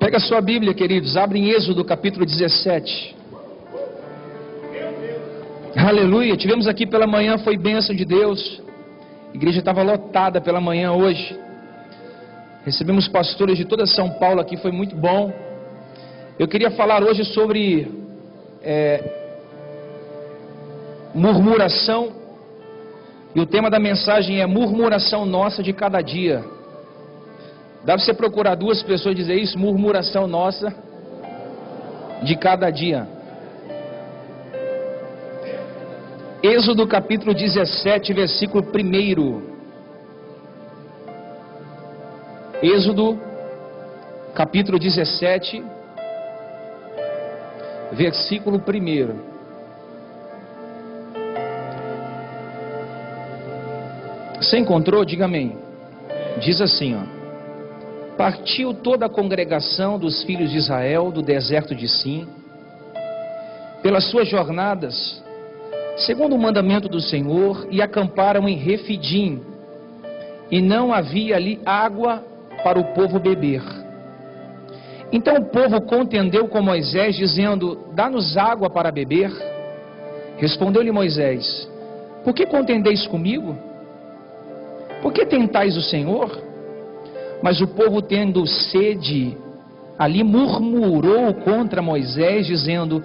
Pega a sua Bíblia, queridos, abre em Êxodo capítulo 17. Aleluia, tivemos aqui pela manhã, foi bênção de Deus. A igreja estava lotada pela manhã hoje. Recebemos pastores de toda São Paulo aqui, foi muito bom. Eu queria falar hoje sobre murmuração. E o tema da mensagem é murmuração nossa de cada dia. Dá para você procurar duas pessoas e dizer isso? Murmuração nossa de cada dia. Êxodo capítulo 17, versículo 1. Êxodo capítulo 17, versículo 1. Você encontrou? Diga amém. Diz assim, ó: partiu toda a congregação dos filhos de Israel do deserto de Sim, pelas suas jornadas, segundo o mandamento do Senhor, e acamparam em Refidim, e não havia ali água para o povo beber. Então o povo contendeu com Moisés, dizendo: dá-nos água para beber. Respondeu-lhe Moisés: por que contendeis comigo? Por que tentais o Senhor? Mas o povo, tendo sede, ali murmurou contra Moisés, dizendo: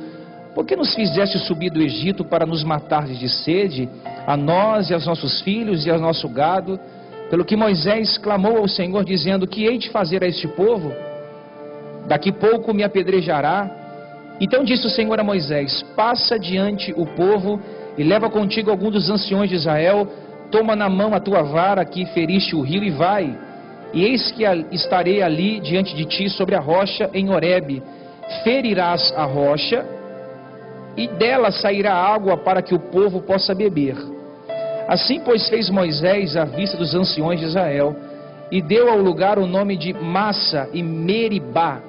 por que nos fizeste subir do Egito para nos matardes de sede, a nós e aos nossos filhos e ao nosso gado? Pelo que Moisés clamou ao Senhor, dizendo: que hei de fazer a este povo? Daqui pouco me apedrejará. Então disse o Senhor a Moisés: passa diante o povo e leva contigo algum dos anciões de Israel. Toma na mão a tua vara que feriste o rio e vai. E eis que estarei ali diante de ti sobre a rocha em Horebe. Ferirás a rocha, e dela sairá água para que o povo possa beber. Assim, pois, fez Moisés à vista dos anciões de Israel, e deu ao lugar o nome de Massa e Meribá,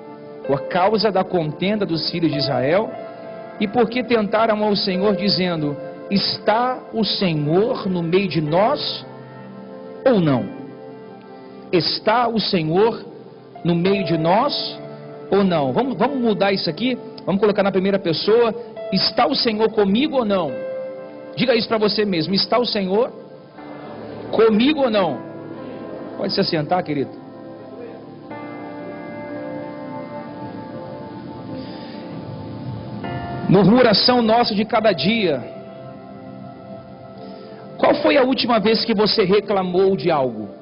por causa da contenda dos filhos de Israel, e porque tentaram ao Senhor, dizendo: está o Senhor no meio de nós ou não? Está o Senhor no meio de nós ou não? Vamos mudar isso aqui, vamos colocar na primeira pessoa: está o Senhor comigo ou não? Diga isso para você mesmo: está o Senhor comigo ou não? Pode se assentar, querido. Murmuração nossa de cada dia. Qual foi a última vez que você reclamou de algo?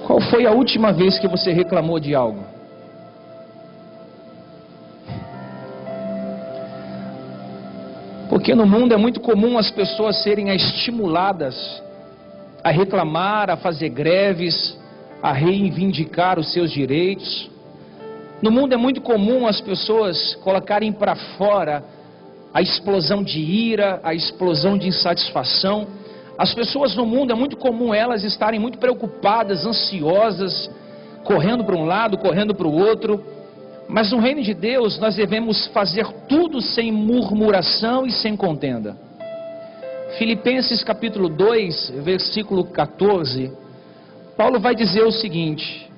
Qual foi a última vez que você reclamou de algo? Porque no mundo é muito comum as pessoas serem estimuladas a reclamar, a fazer greves, a reivindicar os seus direitos. No mundo é muito comum as pessoas colocarem para fora a explosão de ira, a explosão de insatisfação. As pessoas no mundo é muito comum elas estarem muito preocupadas, ansiosas, correndo para um lado, correndo para o outro. Mas no reino de Deus nós devemos fazer tudo sem murmuração e sem contenda. Filipenses capítulo 2, versículo 14, Paulo vai dizer o seguinte: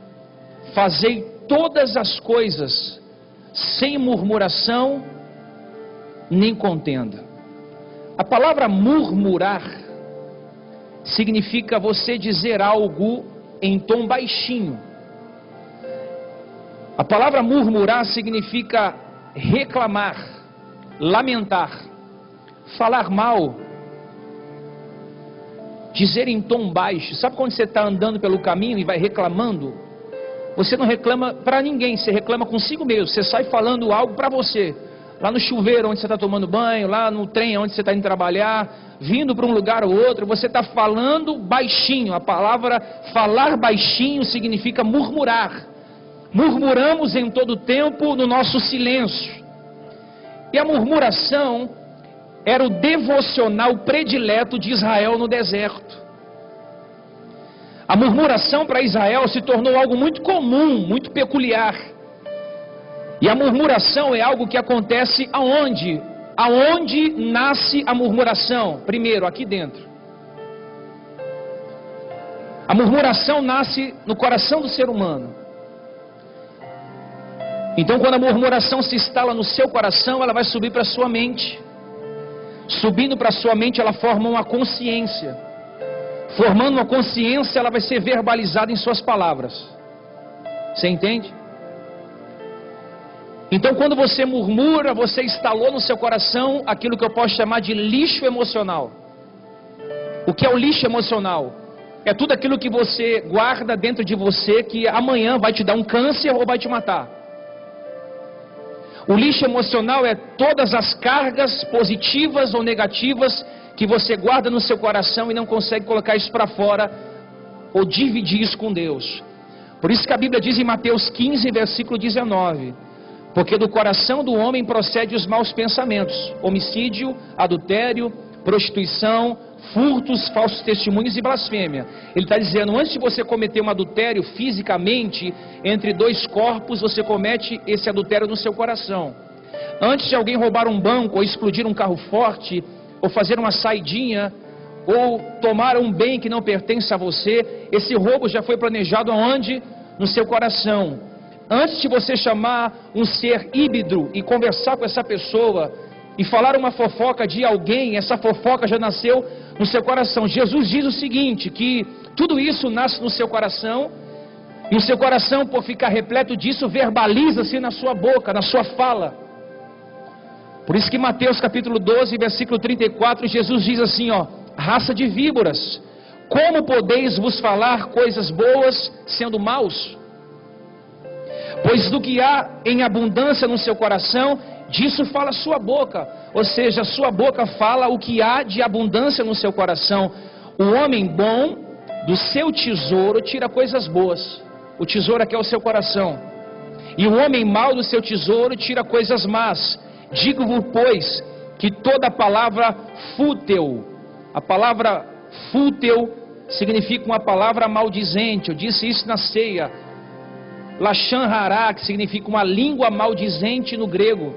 fazei todas as coisas sem murmuração nem contenda. A palavra murmurar significa você dizer algo em tom baixinho. A palavra murmurar significa reclamar, lamentar, falar mal, dizer em tom baixo. Sabe quando você está andando pelo caminho e vai reclamando? Você não reclama para ninguém, você reclama consigo mesmo. Você sai falando algo para você. Lá no chuveiro onde você está tomando banho, lá no trem onde você está indo trabalhar, vindo para um lugar ou outro, você está falando baixinho. A palavra falar baixinho significa murmurar. Murmuramos em todo tempo no nosso silêncio. E a murmuração era o devocional predileto de Israel no deserto. A murmuração para Israel se tornou algo muito comum, muito peculiar. E a murmuração é algo que acontece aonde? Aonde nasce a murmuração? Primeiro, aqui dentro. A murmuração nasce no coração do ser humano. Então, quando a murmuração se instala no seu coração, ela vai subir para a sua mente. Subindo para a sua mente, ela forma uma consciência. Formando uma consciência, ela vai ser verbalizada em suas palavras. Você entende? Então, quando você murmura, você instalou no seu coração aquilo que eu posso chamar de lixo emocional. O que é o lixo emocional? É tudo aquilo que você guarda dentro de você, que amanhã vai te dar um câncer ou vai te matar. O lixo emocional é todas as cargas positivas ou negativas que você guarda no seu coração e não consegue colocar isso para fora ou dividir isso com Deus. Por isso que a Bíblia diz em Mateus 15, versículo 19: porque do coração do homem procede os maus pensamentos, homicídio, adultério, prostituição, furtos, falsos testemunhos e blasfêmia. Ele está dizendo, antes de você cometer um adultério fisicamente, entre dois corpos, você comete esse adultério no seu coração. Antes de alguém roubar um banco, ou explodir um carro forte, ou fazer uma saidinha, ou tomar um bem que não pertence a você, esse roubo já foi planejado aonde? No seu coração. Antes de você chamar um ser híbrido e conversar com essa pessoa, e falar uma fofoca de alguém, essa fofoca já nasceu no seu coração. Jesus diz o seguinte, que tudo isso nasce no seu coração, e o seu coração, por ficar repleto disso, verbaliza-se na sua boca, na sua fala. Por isso que Mateus capítulo 12, versículo 34, Jesus diz assim, ó: raça de víboras, como podeis vos falar coisas boas sendo maus? Pois do que há em abundância no seu coração, disso fala a sua boca. Ou seja, a sua boca fala o que há de abundância no seu coração. O homem bom, do seu tesouro, tira coisas boas. O tesouro aqui é o seu coração. E o homem mau do seu tesouro tira coisas más. Digo-vos, pois, que toda palavra fútil, a palavra fútil significa uma palavra maldizente. Eu disse isso na ceia. Lashon hará, que significa uma língua maldizente no grego.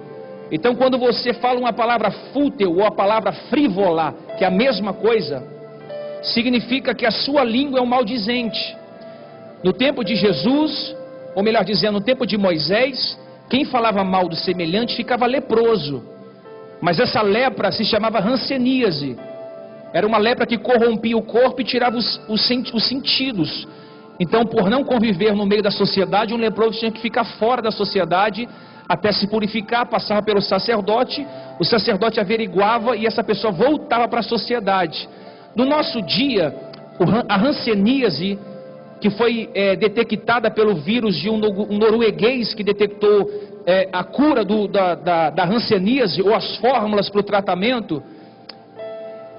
Então, quando você fala uma palavra fútil ou a palavra frívola, que é a mesma coisa, significa que a sua língua é um maldizente. No tempo de Jesus, ou melhor dizendo, no tempo de Moisés, quem falava mal do semelhante ficava leproso. Mas essa lepra se chamava hanseníase. Era uma lepra que corrompia o corpo e tirava os sentidos. Então, por não conviver no meio da sociedade, um leproso tinha que ficar fora da sociedade até se purificar, passava pelo sacerdote, o sacerdote averiguava e essa pessoa voltava para a sociedade. No nosso dia, a hanseníase, que foi detectada pelo vírus de um norueguês que detectou a cura da hanseníase, ou as fórmulas para o tratamento,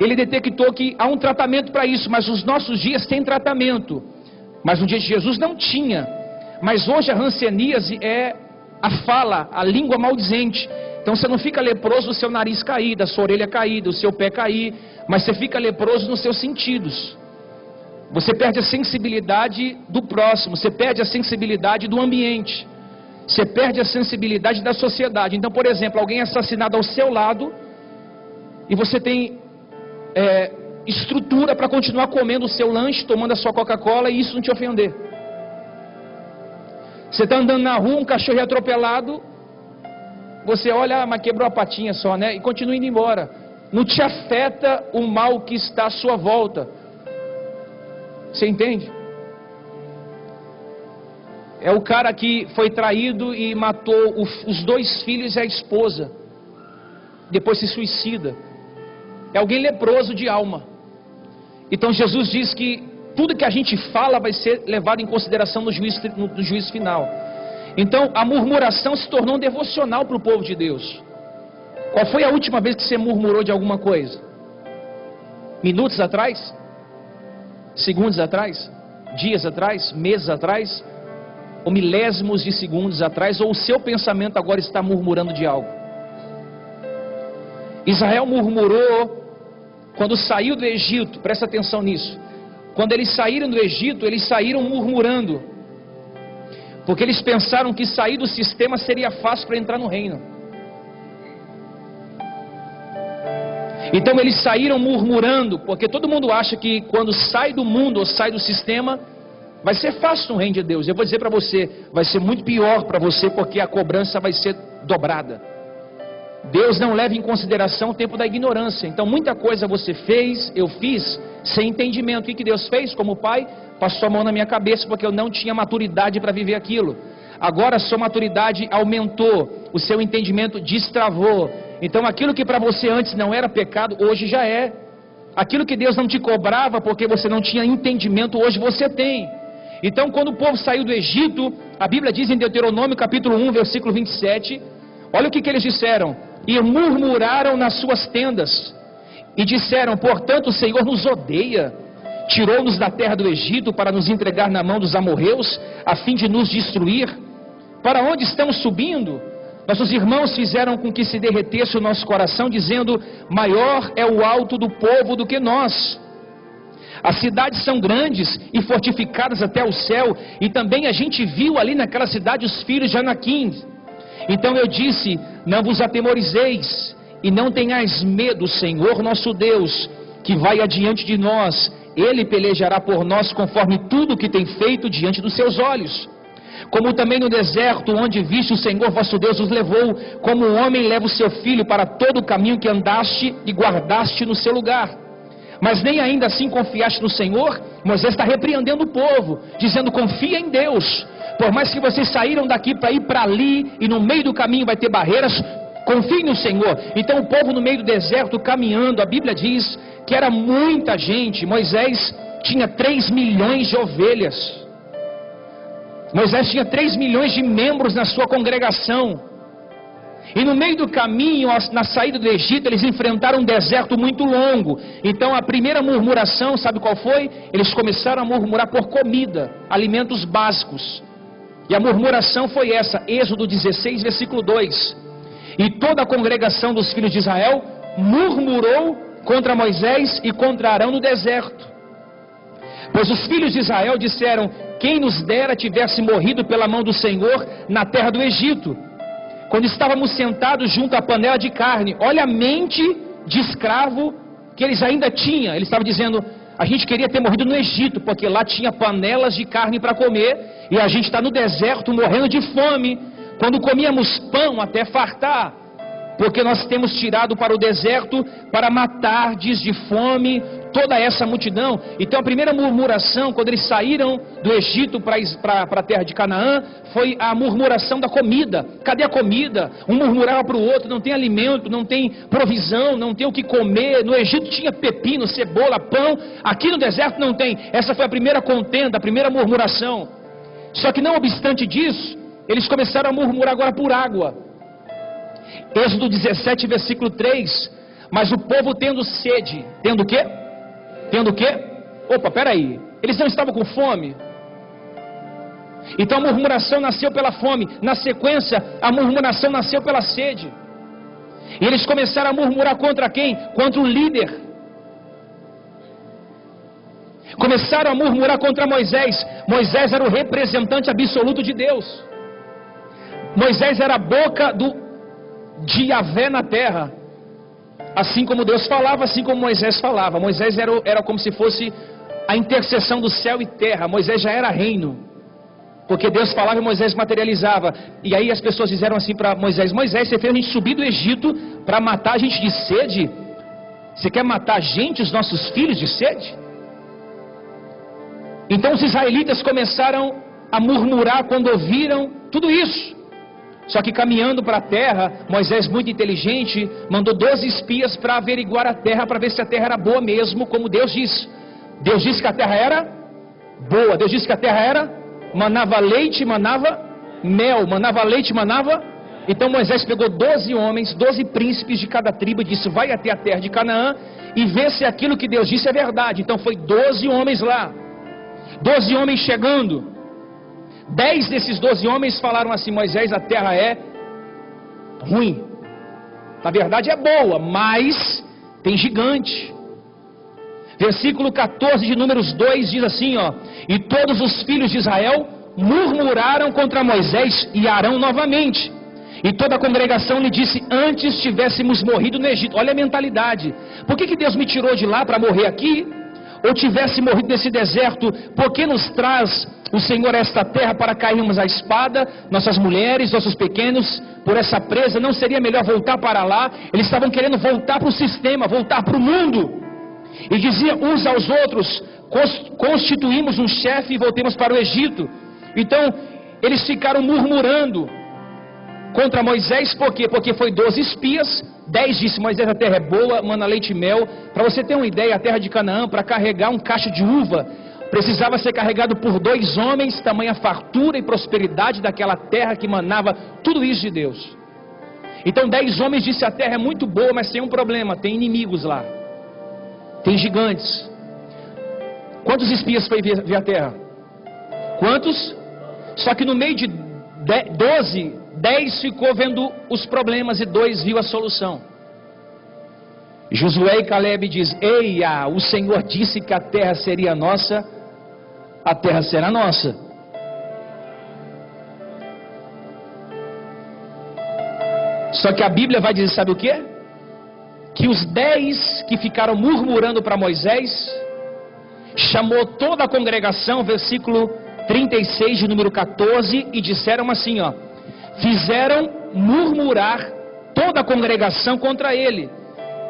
ele detectou que há um tratamento para isso, mas nos nossos dias tem tratamento. Mas no dia de Jesus não tinha. Mas hoje a hanseníase é a fala, a língua maldizente. Então você não fica leproso do seu nariz cair, da sua orelha cair, do seu pé cair, mas você fica leproso nos seus sentidos. Você perde a sensibilidade do próximo, você perde a sensibilidade do ambiente, você perde a sensibilidade da sociedade. Então, por exemplo, alguém é assassinado ao seu lado e você tem estrutura para continuar comendo o seu lanche, tomando a sua Coca-Cola e isso não te ofender. Você está andando na rua, um cachorro é atropelado, você olha, mas quebrou a patinha só, né? E continua indo embora. Não te afeta o mal que está à sua volta. Você entende? É o cara que foi traído e matou os 2 filhos e a esposa. Depois se suicida. É alguém leproso de alma. Então Jesus diz que tudo que a gente fala vai ser levado em consideração no juízo final. Então a murmuração se tornou um devocional para o povo de Deus. Qual foi a última vez que você murmurou de alguma coisa? Minutos atrás? Segundos atrás? Dias atrás? Meses atrás? Ou milésimos de segundos atrás? Ou o seu pensamento agora está murmurando de algo? Israel murmurou quando saiu do Egito. Presta atenção nisso. Quando eles saíram do Egito, eles saíram murmurando, porque eles pensaram que sair do sistema seria fácil para entrar no reino. Então eles saíram murmurando, porque todo mundo acha que quando sai do mundo ou sai do sistema, vai ser fácil no reino de Deus. Eu vou dizer para você, vai ser muito pior para você, porque a cobrança vai ser dobrada. Deus não leva em consideração o tempo da ignorância. Então muita coisa você fez, eu fiz, sem entendimento. O que Deus fez como pai? Passou a mão na minha cabeça, porque eu não tinha maturidade para viver aquilo. Agora a sua maturidade aumentou, o seu entendimento destravou. Então aquilo que para você antes não era pecado, hoje já é. Aquilo que Deus não te cobrava porque você não tinha entendimento, hoje você tem. Então quando o povo saiu do Egito, a Bíblia diz em Deuteronômio capítulo 1, versículo 27, olha o que eles disseram: e murmuraram nas suas tendas, e disseram, portanto o Senhor nos odeia, tirou-nos da terra do Egito para nos entregar na mão dos amorreus, a fim de nos destruir. Para onde estamos subindo? Nossos irmãos fizeram com que se derretesse o nosso coração, dizendo, maior é o alto do povo do que nós. As cidades são grandes e fortificadas até o céu, e também a gente viu ali naquela cidade os filhos de Anaquim. Então eu disse, não vos atemorizeis, e não tenhais medo, Senhor nosso Deus, que vai adiante de nós, Ele pelejará por nós conforme tudo que tem feito diante dos seus olhos. Como também no deserto, onde viste o Senhor vosso Deus os levou, como o homem leva o seu filho para todo o caminho que andaste e guardaste no seu lugar. Mas nem ainda assim confiaste no Senhor. Moisés está repreendendo o povo, dizendo, confia em Deus. Por mais que vocês saíram daqui para ir para ali, e no meio do caminho vai ter barreiras, confie no Senhor. Então o povo no meio do deserto caminhando, a Bíblia diz que era muita gente. Moisés tinha 3 milhões de ovelhas. Moisés tinha 3 milhões de membros na sua congregação. E no meio do caminho, na saída do Egito, eles enfrentaram um deserto muito longo. Então a primeira murmuração, sabe qual foi? Eles começaram a murmurar por comida, alimentos básicos. E a murmuração foi essa, Êxodo 16, versículo 2. E toda a congregação dos filhos de Israel murmurou contra Moisés e contra Arão no deserto. Pois os filhos de Israel disseram, quem nos dera tivesse morrido pela mão do Senhor na terra do Egito, quando estávamos sentados junto à panela de carne. Olha a mente de escravo que eles ainda tinham. Eles estavam dizendo, a gente queria ter morrido no Egito, porque lá tinha panelas de carne para comer, e a gente está no deserto morrendo de fome, quando comíamos pão até fartar, porque nós temos tirado para o deserto para matar de fome toda essa multidão. Então a primeira murmuração, quando eles saíram do Egito para a terra de Canaã, foi a murmuração da comida. Cadê a comida? Um murmurava para o outro, não tem alimento, não tem provisão, não tem o que comer. No Egito tinha pepino, cebola, pão, aqui no deserto não tem. Essa foi a primeira contenda, a primeira murmuração. Só que não obstante disso, eles começaram a murmurar agora por água. Êxodo 17, versículo 3. Mas o povo tendo sede, tendo o quê? Tendo o quê? Opa, peraí, eles não estavam com fome? Então a murmuração nasceu pela fome. Na sequência, a murmuração nasceu pela sede. E eles começaram a murmurar contra quem? Contra o líder. Começaram a murmurar contra Moisés. Moisés era o representante absoluto de Deus. Moisés era a boca de Yahvé na terra. Assim como Deus falava, assim como Moisés falava. Moisés era como se fosse a interseção do céu e terra. Moisés já era reino, porque Deus falava e Moisés materializava. E aí as pessoas disseram assim para Moisés, Moisés, você fez a gente subir do Egito para matar a gente de sede? Você quer matar a gente, os nossos filhos, de sede? Então os israelitas começaram a murmurar quando ouviram tudo isso. Só que caminhando para a terra, Moisés, muito inteligente, mandou 12 espias para averiguar a terra, para ver se a terra era boa mesmo, como Deus disse. Deus disse que a terra era boa. Deus disse que a terra era, manava leite, manava mel, manava leite, manava. Então Moisés pegou 12 homens, 12 príncipes de cada tribo e disse, vai até a terra de Canaã e vê se aquilo que Deus disse é verdade. Então foi 12 homens lá, 12 homens chegando. 10 desses 12 homens falaram assim, Moisés, a terra é ruim. Na verdade é boa, mas tem gigante. Versículo 14 de Números 2 diz assim, ó, e todos os filhos de Israel murmuraram contra Moisés e Arão novamente. E toda a congregação lhe disse: antes tivéssemos morrido no Egito. Olha a mentalidade. Por que Deus me tirou de lá para morrer aqui? Ou tivesse morrido nesse deserto? Por que nos traz o Senhor a esta terra para cairmos à espada? Nossas mulheres, nossos pequenos, por essa presa, não seria melhor voltar para lá? Eles estavam querendo voltar para o sistema, voltar para o mundo. E diziam uns aos outros: constituímos um chefe e voltemos para o Egito. Então, eles ficaram murmurando contra Moisés. Por quê? Porque foi 12 espias. 10 disse: Moisés, a terra é boa, mana leite e mel. Para você ter uma ideia, a terra de Canaã, para carregar um cacho de uva, precisava ser carregado por 2 homens. Tamanha fartura e prosperidade daquela terra que manava tudo isso de Deus. Então 10 homens disse: a terra é muito boa, mas tem um problema, tem inimigos lá, tem gigantes. Quantos espias foi ver a terra? Quantos? Só que no meio de 12, 10 ficou vendo os problemas e 2 viu a solução. Josué e Caleb diz: eia, o Senhor disse que a terra seria nossa, a terra será nossa. Só que a Bíblia vai dizer, sabe o que? Que os 10 que ficaram murmurando para Moisés, chamou toda a congregação, versículo 36 de número 14, e disseram assim, ó: fizeram murmurar toda a congregação contra ele.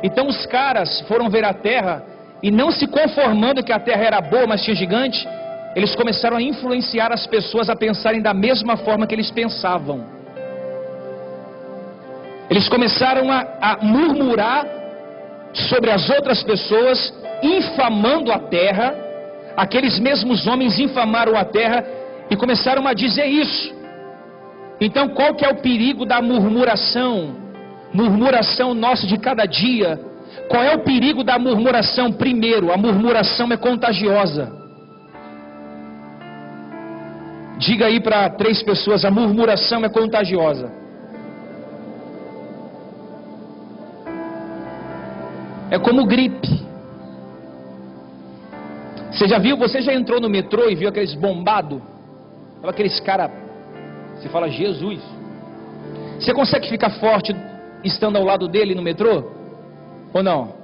Então os caras foram ver a terra, e não se conformando que a terra era boa, mas tinha gigante, eles começaram a influenciar as pessoas a pensarem da mesma forma que eles pensavam. Eles começaram a murmurar sobre as outras pessoas, infamando a terra. Aqueles mesmos homens infamaram a terra e começaram a dizer isso. Então qual que é o perigo da murmuração? Murmuração nossa de cada dia. Qual é o perigo da murmuração? Primeiro, a murmuração é contagiosa. Diga aí para 3 pessoas: a murmuração é contagiosa. É como gripe. Você já viu, você já entrou no metrô e viu aqueles bombados? Aqueles caras, você fala: Jesus. Você consegue ficar forte estando ao lado dele no metrô? Ou não?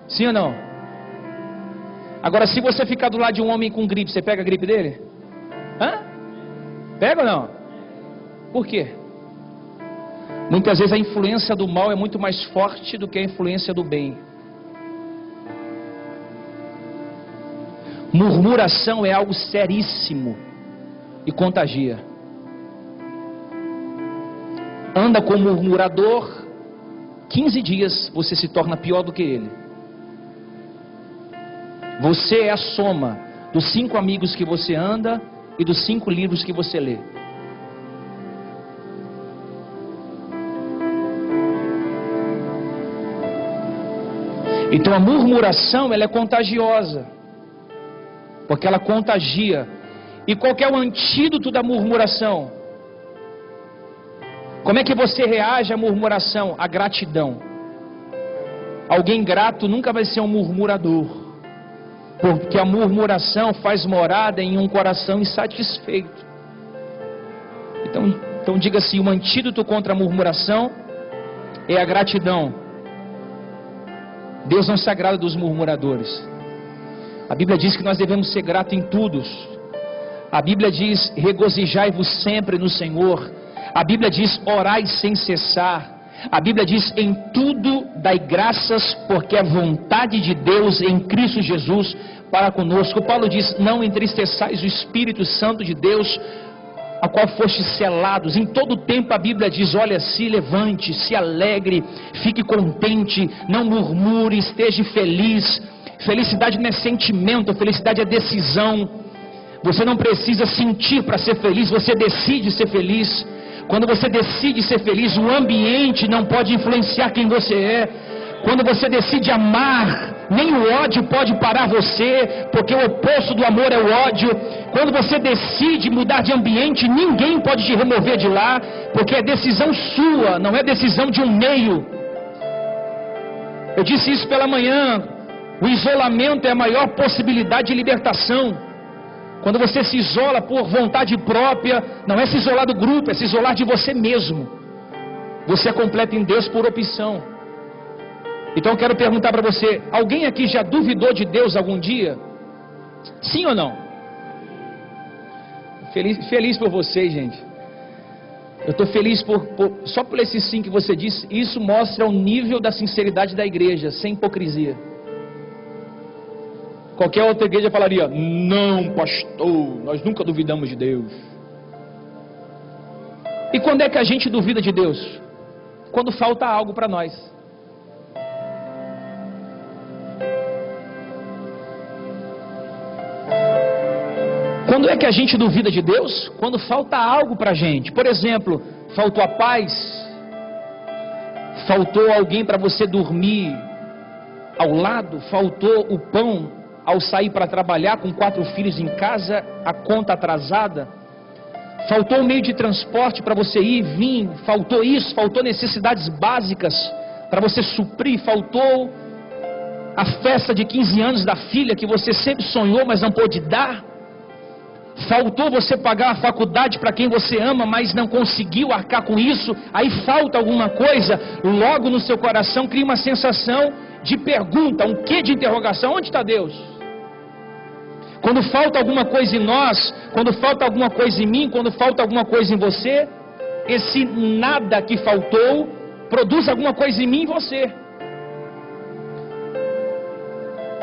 Sim ou não? Agora, se você ficar do lado de um homem com gripe, você pega a gripe dele? Hã? Pega ou não? Por quê? Muitas vezes a influência do mal é muito mais forte do que a influência do bem. Murmuração é algo seríssimo e contagia. Anda com murmurador, 15 dias você se torna pior do que ele. Você é a soma dos 5 amigos que você anda e dos 5 livros que você lê. Então a murmuração, ela é contagiosa, porque ela contagia. E qual que é o antídoto da murmuração? Como é que você reage à murmuração? A gratidão. Alguém grato nunca vai ser um murmurador, porque a murmuração faz morada em um coração insatisfeito. Então diga assim: o antídoto contra a murmuração é a gratidão. Deus não se agrada dos murmuradores. A Bíblia diz que nós devemos ser gratos em tudo. A Bíblia diz: regozijai-vos sempre no Senhor. A Bíblia diz: orai sem cessar. A Bíblia diz: em tudo dai graças, porque é vontade de Deus em Cristo Jesus para conosco. Paulo diz: não entristeçais o Espírito Santo de Deus, a qual fostes selados. Em todo tempo a Bíblia diz: olha, se levante, se alegre, fique contente, não murmure, esteja feliz. Felicidade não é sentimento, felicidade é decisão. Você não precisa sentir para ser feliz, você decide ser feliz. Quando você decide ser feliz, o ambiente não pode influenciar quem você é. Quando você decide amar, nem o ódio pode parar você, porque o oposto do amor é o ódio. Quando você decide mudar de ambiente, ninguém pode te remover de lá, porque é decisão sua, não é decisão de um meio. Eu disse isso pela manhã. O isolamento é a maior possibilidade de libertação. Quando você se isola por vontade própria, não é se isolar do grupo, é se isolar de você mesmo. Você é completo em Deus por opção. Então eu quero perguntar para você: alguém aqui já duvidou de Deus algum dia? Sim ou não? Feliz por vocês, gente. Eu estou feliz só por esse sim que você disse. Isso mostra o nível da sinceridade da igreja, sem hipocrisia. Qualquer outra igreja falaria: não, pastor, nós nunca duvidamos de Deus. E quando é que a gente duvida de Deus? Quando falta algo para nós. Quando é que a gente duvida de Deus? Quando falta algo para a gente. Por exemplo, faltou a paz, faltou alguém para você dormir ao lado, faltou o pão ao sair para trabalhar com 4 filhos em casa, a conta atrasada, faltou o meio de transporte para você ir e vir, faltou isso, faltou necessidades básicas para você suprir, faltou a festa de 15 anos da filha que você sempre sonhou, mas não pôde dar. Faltou você pagar a faculdade para quem você ama, mas não conseguiu arcar com isso. Aí falta alguma coisa, logo no seu coração cria uma sensação de pergunta, um quê de interrogação: onde está Deus? Quando falta alguma coisa em nós, quando falta alguma coisa em mim, quando falta alguma coisa em você, esse nada que faltou produz alguma coisa em mim e em você.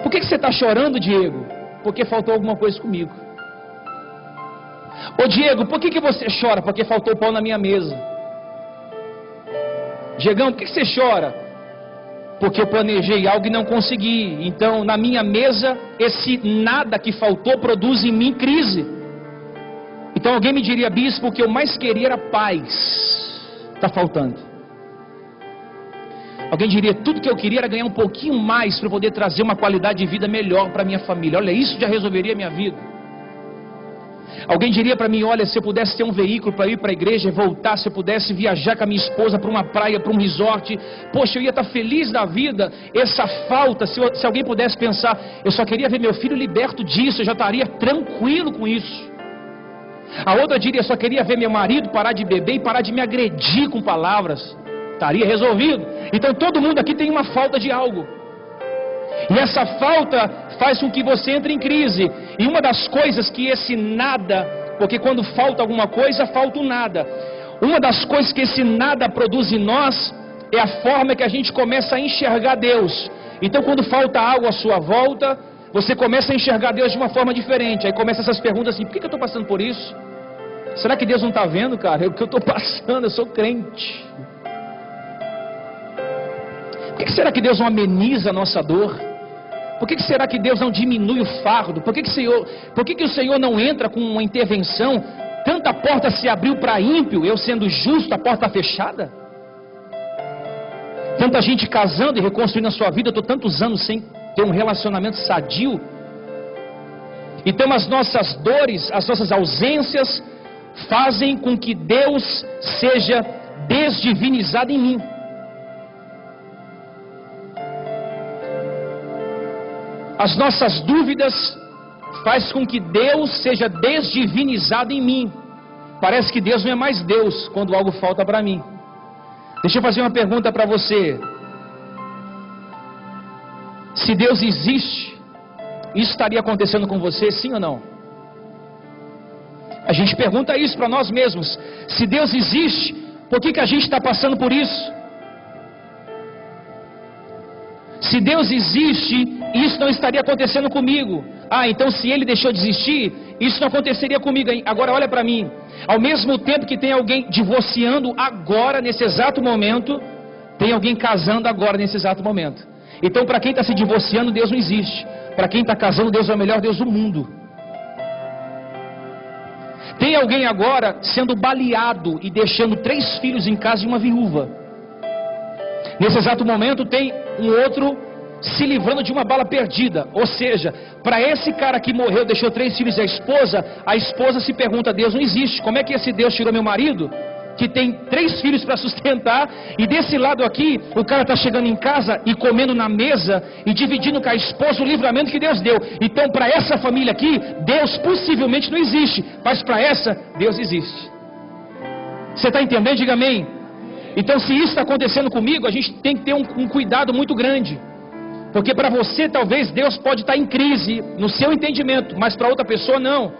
Por que você está chorando, Diego? Porque faltou alguma coisa comigo. Ô Diego, por que você chora? Porque faltou pão na minha mesa. Diegão, por que você chora? Porque eu planejei algo e não consegui. Então na minha mesa, esse nada que faltou produz em mim crise. Então alguém me diria: bispo, o que eu mais queria era paz. Está faltando. Alguém diria: tudo que eu queria era ganhar um pouquinho mais para poder trazer uma qualidade de vida melhor para minha família. Olha, isso já resolveria a minha vida. Alguém diria para mim: olha, se eu pudesse ter um veículo para ir para a igreja e voltar, se eu pudesse viajar com a minha esposa para uma praia, para um resort, poxa, eu ia estar feliz da vida. Essa falta, se alguém pudesse pensar: eu só queria ver meu filho liberto disso, eu já estaria tranquilo com isso. A outra diria: eu só queria ver meu marido parar de beber e parar de me agredir com palavras, estaria resolvido. Então todo mundo aqui tem uma falta de algo. E essa falta faz com que você entre em crise. E uma das coisas que esse nada, porque quando falta alguma coisa, falta o nada. Uma das coisas que esse nada produz em nós é a forma que a gente começa a enxergar Deus. Então quando falta algo à sua volta, você começa a enxergar Deus de uma forma diferente. Aí começa essas perguntas assim: por que eu estou passando por isso? Será que Deus não está vendo, cara? É o que eu estou passando, eu sou crente. Por que será que Deus não ameniza a nossa dor? Por que será que Deus não diminui o fardo? Por que o Senhor não entra com uma intervenção? Tanta porta se abriu para ímpio, eu sendo justo, a porta fechada? Tanta gente casando e reconstruindo a sua vida, eu estou tantos anos sem ter um relacionamento sadio. Então as nossas dores, as nossas ausências fazem com que Deus seja desdivinizado em mim. As nossas dúvidas faz com que Deus seja desdivinizado em mim. Parece que Deus não é mais Deus quando algo falta para mim. Deixa eu fazer uma pergunta para você. Se Deus existe, isso estaria acontecendo com você, sim ou não? A gente pergunta isso para nós mesmos. Se Deus existe, por que a gente está passando por isso? Se Deus existe, isso não estaria acontecendo comigo. Ah, então se Ele deixou de existir, isso não aconteceria comigo. Agora olha para mim. Ao mesmo tempo que tem alguém divorciando agora, nesse exato momento, tem alguém casando agora, nesse exato momento. Então para quem está se divorciando, Deus não existe. Para quem está casando, Deus é o melhor Deus do mundo. Tem alguém agora sendo baleado e deixando 3 filhos em casa e uma viúva. Nesse exato momento tem um outro se livrando de uma bala perdida. Ou seja, para esse cara que morreu, deixou 3 filhos e a esposa se pergunta: Deus não existe, como é que esse Deus tirou meu marido, que tem 3 filhos para sustentar, e desse lado aqui, o cara está chegando em casa e comendo na mesa, e dividindo com a esposa o livramento que Deus deu. Então para essa família aqui, Deus possivelmente não existe, mas para essa, Deus existe. Você está entendendo? Diga amém. Então, se isso está acontecendo comigo, a gente tem que ter um cuidado muito grande. Porque para você, talvez, Deus pode estar em crise no seu entendimento, mas para outra pessoa, não.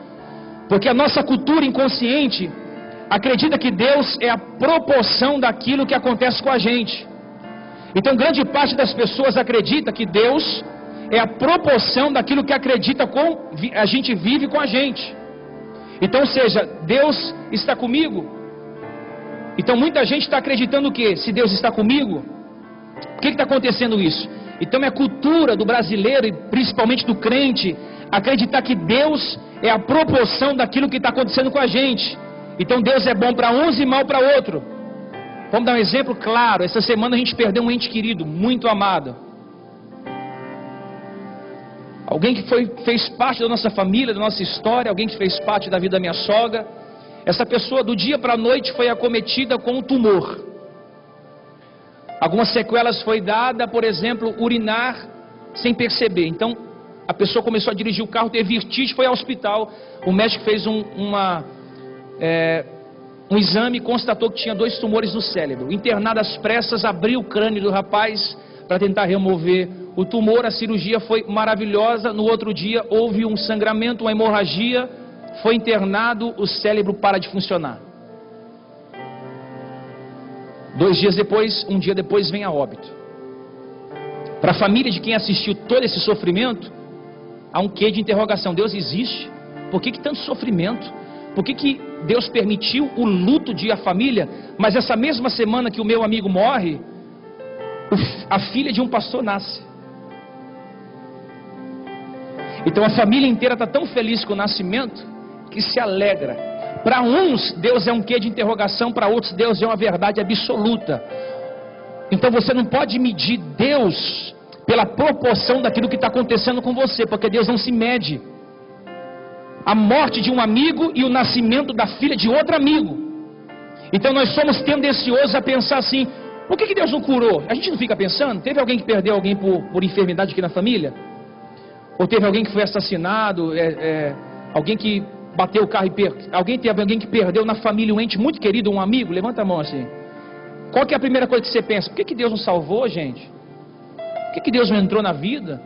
Porque a nossa cultura inconsciente acredita que Deus é a proporção daquilo que acontece com a gente. Então, grande parte das pessoas acredita que Deus é a proporção daquilo que acredita a gente vive com a gente. Então, ou seja, Deus está comigo. Então, muita gente está acreditando o quê? Se Deus está comigo, por que está acontecendo isso? Então, é a cultura do brasileiro e principalmente do crente acreditar que Deus é a proporção daquilo que está acontecendo com a gente. Então, Deus é bom para uns e mal para outro. Vamos dar um exemplo claro. Essa semana a gente perdeu um ente querido, muito amado. Alguém que fez parte da nossa família, da nossa história, alguém que fez parte da vida da minha sogra. Essa pessoa do dia para a noite foi acometida com um tumor. Algumas sequelas foi dada, por exemplo, urinar sem perceber. Então, a pessoa começou a dirigir o carro, teve vertigem, foi ao hospital. O médico fez um exame e constatou que tinha 2 tumores no cérebro. Internado às pressas, abriu o crânio do rapaz para tentar remover o tumor. A cirurgia foi maravilhosa. No outro dia houve um sangramento, uma hemorragia, foi internado, o cérebro para de funcionar. 2 dias depois, um dia depois, vem a óbito. Para a família de quem assistiu todo esse sofrimento, há um quê de interrogação. Deus existe? Por que tanto sofrimento? Por que Deus permitiu o luto de a família? Mas essa mesma semana que o meu amigo morre, a filha de um pastor nasce. Então a família inteira está tão feliz com o nascimento que se alegra. Para uns Deus é um quê de interrogação, para outros Deus é uma verdade absoluta. Então você não pode medir Deus pela proporção daquilo que está acontecendo com você, porque Deus não se mede. A morte de um amigo e o nascimento da filha de outro amigo. Então nós somos tendenciosos a pensar assim: por que Deus não curou? A gente não fica pensando, teve alguém que perdeu alguém por enfermidade aqui na família? Ou teve alguém que foi assassinado, alguém que bateu o carro teve alguém que perdeu na família um ente muito querido, um amigo? Levanta a mão assim. Qual que é a primeira coisa que você pensa? Por que Deus não salvou, gente? Por que Deus não entrou na vida?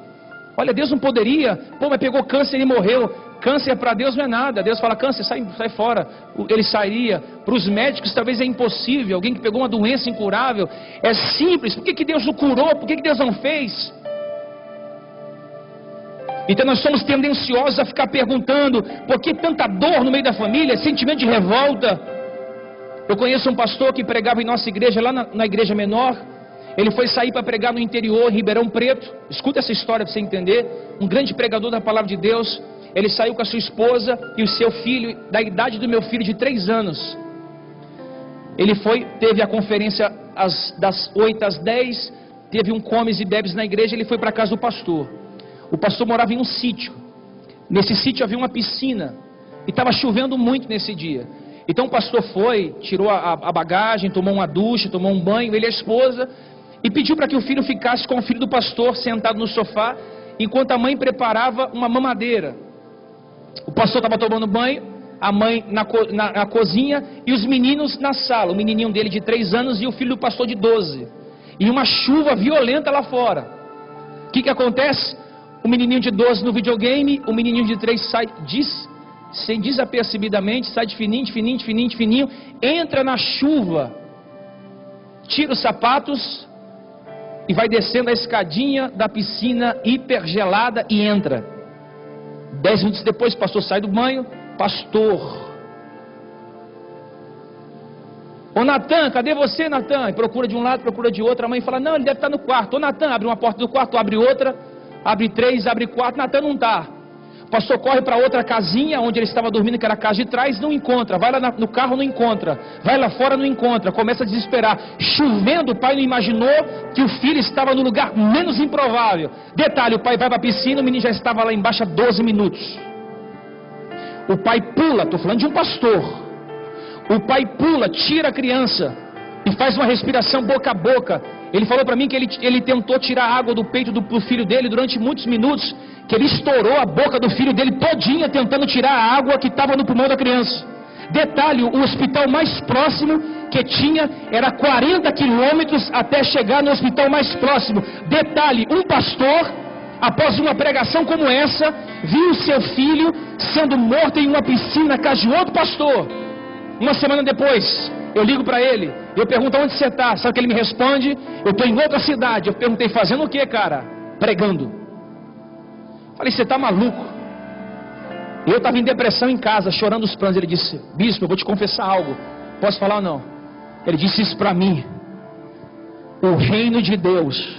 Olha, Deus não poderia. Pô, mas pegou câncer e morreu. Câncer para Deus não é nada. Deus fala: câncer, sai fora. Ele sairia. Para os médicos talvez é impossível. Alguém que pegou uma doença incurável. É simples. Por que Deus não curou? Por que Deus não fez? Então nós somos tendenciosos a ficar perguntando: por que tanta dor no meio da família? Sentimento de revolta. Eu conheço um pastor que pregava em nossa igreja, lá na igreja menor. Ele foi sair para pregar no interior, em Ribeirão Preto. Escuta essa história para você entender. Um grande pregador da palavra de Deus. Ele saiu com a sua esposa e o seu filho, da idade do meu filho, de 3 anos. Ele teve a conferência das 8 às 10. Teve um comes e bebes na igreja. Ele foi para a casa do pastor. O pastor morava em um sítio. Nesse sítio havia uma piscina. E estava chovendo muito nesse dia. Então o pastor tirou a bagagem, tomou uma ducha, tomou um banho, ele e a esposa, e pediu para que o filho ficasse com o filho do pastor sentado no sofá, enquanto a mãe preparava uma mamadeira. O pastor estava tomando banho, a mãe na cozinha e os meninos na sala. O menininho dele de 3 anos e o filho do pastor de 12. E uma chuva violenta lá fora. O que acontece? O menininho de 12 no videogame, o menininho de 3 sai desapercebidamente, sai de fininho, entra na chuva, tira os sapatos e vai descendo a escadinha da piscina hipergelada e entra. 10 minutos depois o pastor sai do banho. Pastor, ô Natan, cadê você, Natan? E procura de um lado, procura de outro. A mãe fala: não, ele deve estar no quarto. Ô Natan, abre uma porta do quarto, abre outra, abre 3, abre 4, Natan não está. O pastor corre para outra casinha onde ele estava dormindo, que era a casa de trás, não encontra. Vai lá no carro, não encontra. Vai lá fora, não encontra. Começa a desesperar. Chovendo, o pai não imaginou que o filho estava no lugar menos improvável. Detalhe: o pai vai para a piscina, o menino já estava lá embaixo há 12 minutos. O pai pula, estou falando de um pastor. O pai pula, tira a criança e faz uma respiração boca a boca. Ele falou para mim que ele tentou tirar a água do peito do filho dele durante muitos minutos, que ele estourou a boca do filho dele todinha tentando tirar a água que estava no pulmão da criança. Detalhe: o hospital mais próximo que tinha era 40 quilômetros até chegar no hospital mais próximo. Detalhe, um pastor, após uma pregação como essa, viu seu filho sendo morto em uma piscina na casa de outro pastor. Uma semana depois, eu ligo para ele, eu pergunto: onde você está? Sabe o que ele me responde? Eu estou em outra cidade. Eu perguntei: fazendo o que, cara? Pregando. Falei: você está maluco? Eu estava em depressão em casa, chorando os prantos. Ele disse: bispo, eu vou te confessar algo. Posso falar ou não? Ele disse isso para mim: o reino de Deus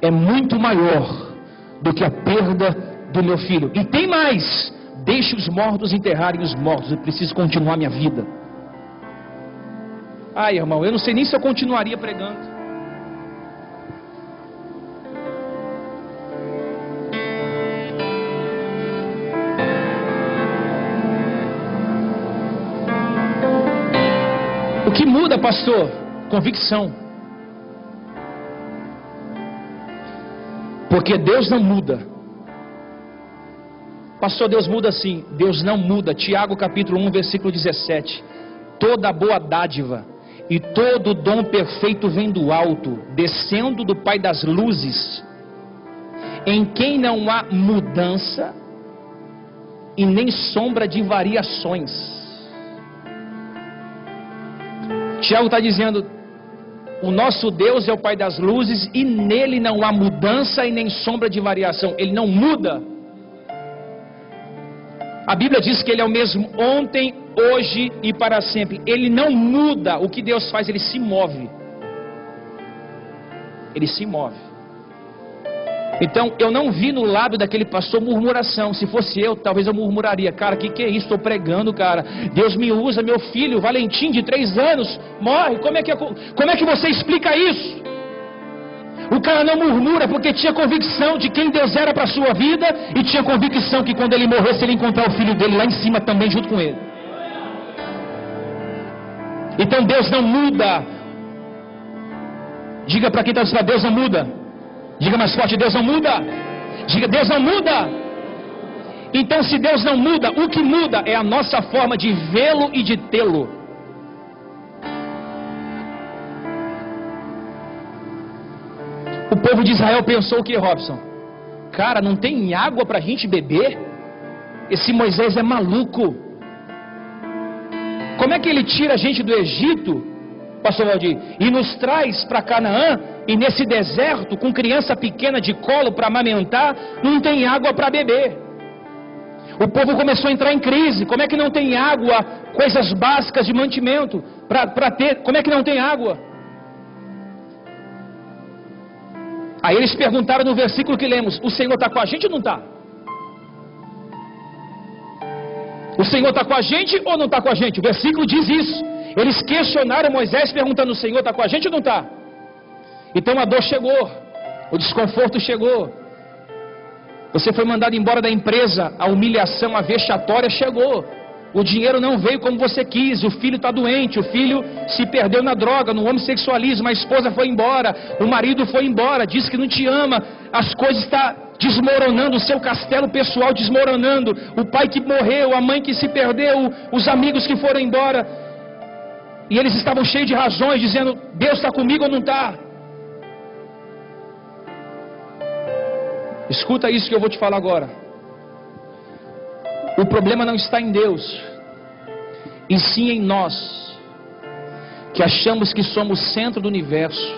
é muito maior do que a perda do meu filho. E tem mais: deixe os mortos enterrarem os mortos, eu preciso continuar minha vida. Ai, irmão, eu não sei nem se eu continuaria pregando. O que muda, pastor? Convicção. Porque Deus não muda. Pastor, Deus muda sim. Deus não muda. Tiago capítulo 1, versículo 17. Toda boa dádiva e todo dom perfeito vem do alto, descendo do Pai das luzes, em quem não há mudança e nem sombra de variações. Tiago está dizendo: o nosso Deus é o Pai das luzes e nele não há mudança e nem sombra de variação. Ele não muda. A Bíblia diz que ele é o mesmo ontem, hoje e para sempre. Ele não muda. O que Deus faz? Ele se move. Ele se move. Então eu não vi no lábio daquele pastor murmuração. Se fosse eu, talvez eu murmuraria: cara, que é isso? Estou pregando, cara. Deus me usa, meu filho Valentim de 3 anos morre. Como é que você explica isso? O cara não murmura porque tinha convicção de quem Deus era para a sua vida, e tinha convicção que quando ele morresse ele ia encontrar o filho dele lá em cima também junto com ele. Então Deus não muda. Diga para quem está dizendo: Deus não muda. Diga mais forte: Deus não muda. Diga: Deus não muda. Então, se Deus não muda, o que muda é a nossa forma de vê-lo e de tê-lo. O povo de Israel pensou o que, Robson? Cara, não tem água para a gente beber? Esse Moisés é maluco. Como é que ele tira a gente do Egito, pastor Valdir, e nos traz para Canaã, e nesse deserto, com criança pequena de colo para amamentar, não tem água para beber? O povo começou a entrar em crise. Como é que não tem água? Coisas básicas de mantimento para ter. Como é que não tem água? Aí eles perguntaram no versículo que lemos: o Senhor está com a gente ou não está? O Senhor está com a gente ou não está com a gente? O versículo diz isso. Eles questionaram Moisés perguntando: o Senhor está com a gente ou não está? Então a dor chegou, o desconforto chegou. Você foi mandado embora da empresa, a humilhação, a vexatória chegou. O dinheiro não veio como você quis, o filho está doente, o filho se perdeu na droga, no homossexualismo, a esposa foi embora, o marido foi embora, disse que não te ama, as coisas estão desmoronando, o seu castelo pessoal desmoronando, o pai que morreu, a mãe que se perdeu, os amigos que foram embora, e eles estavam cheios de razões, dizendo: Deus está comigo ou não está? Escuta isso que eu vou te falar agora. O problema não está em Deus, e sim em nós, que achamos que somos o centro do universo,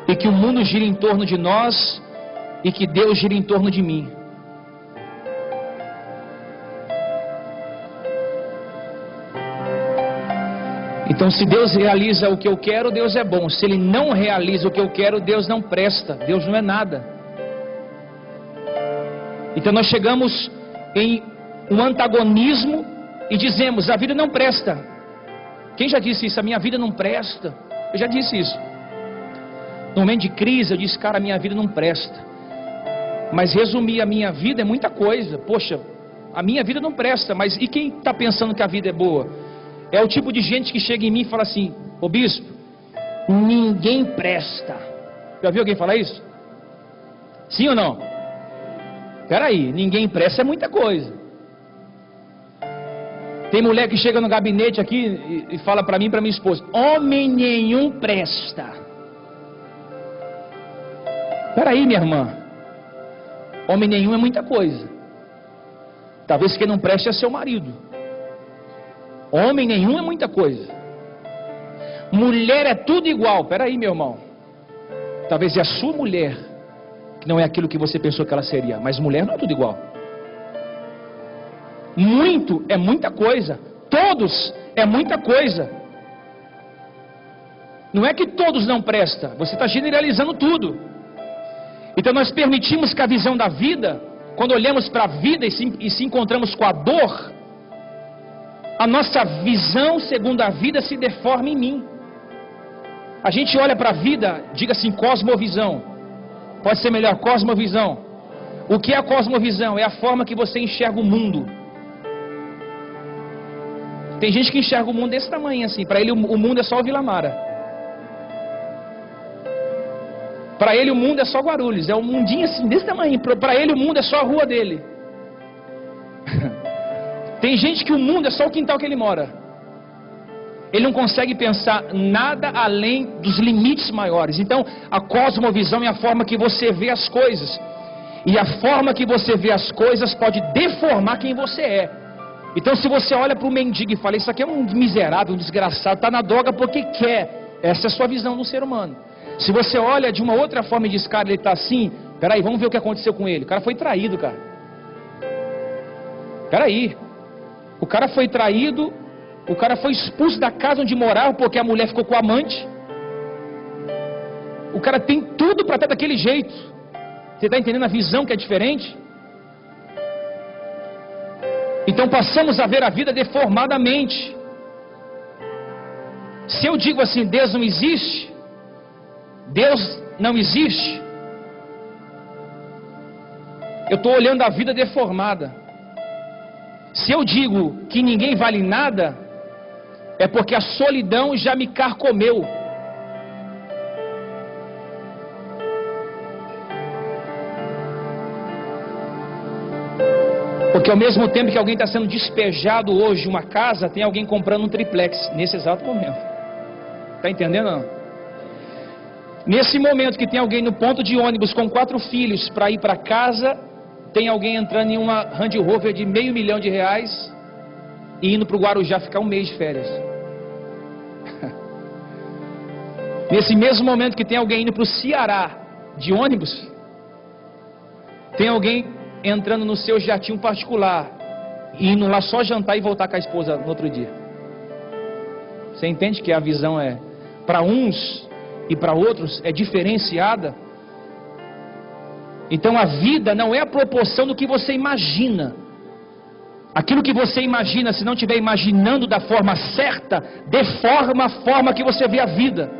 e que o mundo gira em torno de nós, e que Deus gira em torno de mim. Então, se Deus realiza o que eu quero, Deus é bom. Se Ele não realiza o que eu quero, Deus não presta. Deus não é nada. Então nós chegamos em um antagonismo e dizemos: a vida não presta. Quem já disse isso? A minha vida não presta. Eu já disse isso. No momento de crise eu disse: cara, a minha vida não presta. Mas resumir a minha vida é muita coisa. Poxa, a minha vida não presta. Mas e quem está pensando que a vida é boa? É o tipo de gente que chega em mim e fala assim: ô bispo, ninguém presta. Já viu alguém falar isso? Sim ou não? Peraí, ninguém presta é muita coisa. Tem mulher que chega no gabinete aqui e fala para mim e para minha esposa: homem nenhum presta. Peraí, minha irmã. Homem nenhum é muita coisa. Talvez quem não preste é seu marido. Homem nenhum é muita coisa. Mulher é tudo igual. Peraí, meu irmão. Talvez é a sua mulher que não é aquilo que você pensou que ela seria. Mas mulher não é tudo igual. Muito é muita coisa. Todos é muita coisa. Não é que todos não prestam. Você está generalizando tudo. Então nós permitimos que a visão da vida, quando olhamos para a vida e se encontramos com a dor, a nossa visão segundo a vida se deforma em mim. A gente olha para a vida, diga assim, cosmovisão. Pode ser melhor, cosmovisão. O que é a cosmovisão? É a forma que você enxerga o mundo. Tem gente que enxerga o mundo desse tamanho assim. Para ele o mundo é só o Vila Mara. Para ele o mundo é só Guarulhos. É um mundinho assim, desse tamanho. Para ele o mundo é só a rua dele. Tem gente que o mundo é só o quintal que ele mora. Ele não consegue pensar nada além dos limites maiores. Então a cosmovisão é a forma que você vê as coisas. E a forma que você vê as coisas pode deformar quem você é. Então se você olha para o mendigo e fala: isso aqui é um miserável, um desgraçado, está na droga porque quer. Essa é a sua visão do ser humano. Se você olha de uma outra forma e diz: cara, ele está assim, peraí, vamos ver o que aconteceu com ele. O cara foi traído, cara. Peraí. O cara foi traído, o cara foi expulso da casa onde morava porque a mulher ficou com o amante. O cara tem tudo para estar daquele jeito. Você está entendendo a visão que é diferente? Então passamos a ver a vida deformadamente. Se eu digo assim: Deus não existe, Deus não existe, eu estou olhando a vida deformada. Se eu digo que ninguém vale nada, é porque a solidão já me carcomeu. Porque ao mesmo tempo que alguém está sendo despejado hoje de uma casa, tem alguém comprando um triplex, nesse exato momento. Está entendendo não? Nesse momento que tem alguém no ponto de ônibus com 4 filhos para ir para casa, tem alguém entrando em uma Land Rover de R$500 mil e indo para o Guarujá ficar um mês de férias. Nesse mesmo momento que tem alguém indo para o Ceará de ônibus, tem alguém entrando no seu jatinho particular e indo lá só jantar e voltar com a esposa no outro dia. Você entende que a visão é para uns e para outros é diferenciada? Então a vida não é a proporção do que você imagina. Aquilo que você imagina, se não estiver imaginando da forma certa, deforma a forma que você vê a vida.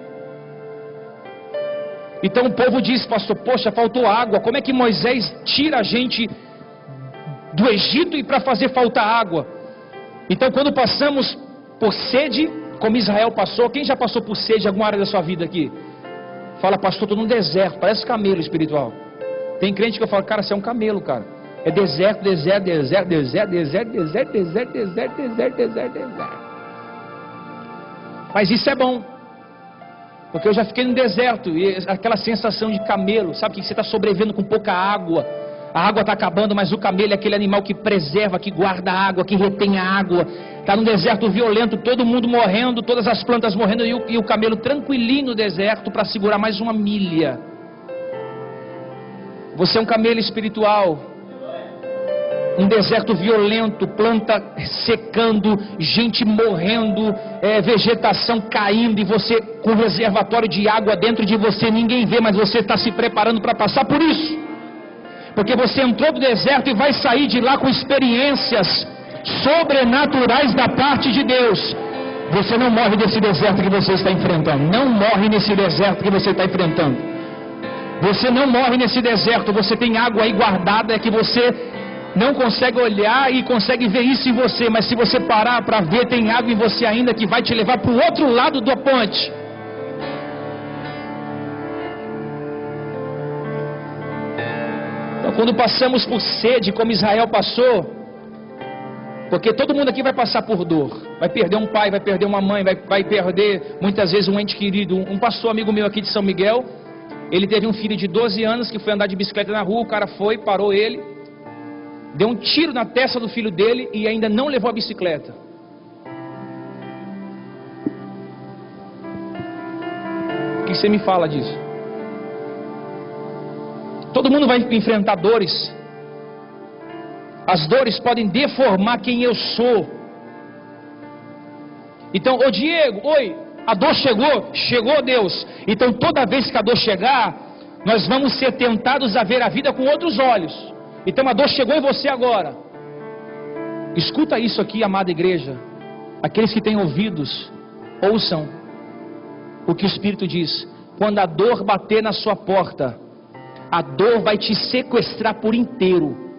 Então o povo diz: pastor, poxa, faltou água. Como é que Moisés tira a gente do Egito e para fazer faltar água? Então quando passamos por sede, como Israel passou, quem já passou por sede em alguma área da sua vida aqui? Fala: pastor, estou num deserto, parece camelo espiritual. Tem crente que eu falo: cara, você é um camelo, cara. É deserto, deserto, deserto, deserto, deserto, deserto, deserto, deserto, deserto, deserto, deserto. Mas isso é bom. Porque eu já fiquei no deserto e aquela sensação de camelo, sabe que você está sobrevivendo com pouca água. A água está acabando, mas o camelo é aquele animal que preserva, que guarda a água, que retém a água. Está num deserto violento, todo mundo morrendo, todas as plantas morrendo e o camelo tranquilinho no deserto para segurar mais uma milha. Você é um camelo espiritual. Um deserto violento, planta secando, gente morrendo, vegetação caindo, e você com reservatório de água dentro de você, ninguém vê, mas você está se preparando para passar por isso. Porque você entrou no deserto e vai sair de lá com experiências sobrenaturais da parte de Deus. Você não morre desse deserto que você está enfrentando. Não morre nesse deserto que você está enfrentando. Você não morre nesse deserto. Você tem água aí guardada, é que você não consegue olhar e consegue ver isso em você. Mas se você parar para ver, tem água em você ainda que vai te levar para o outro lado da ponte. Então, quando passamos por sede, como Israel passou, Porque todo mundo aqui vai passar por dor. Vai perder um pai, vai perder uma mãe, vai perder muitas vezes um ente querido. Um pastor amigo meu aqui de São Miguel, ele teve um filho de 12 anos que foi andar de bicicleta na rua. O cara foi, parou ele, deu um tiro na testa do filho dele e ainda não levou a bicicleta. O que você me fala disso? Todo mundo vai enfrentar dores. As dores podem deformar quem eu sou. Então, ô Diego, oi, a dor chegou? Chegou, Deus. Então toda vez que a dor chegar, nós vamos ser tentados a ver a vida com outros olhos. Então a dor chegou em você agora. Escuta isso aqui, amada igreja. Aqueles que têm ouvidos, ouçam o que o Espírito diz. Quando a dor bater na sua porta, a dor vai te sequestrar por inteiro.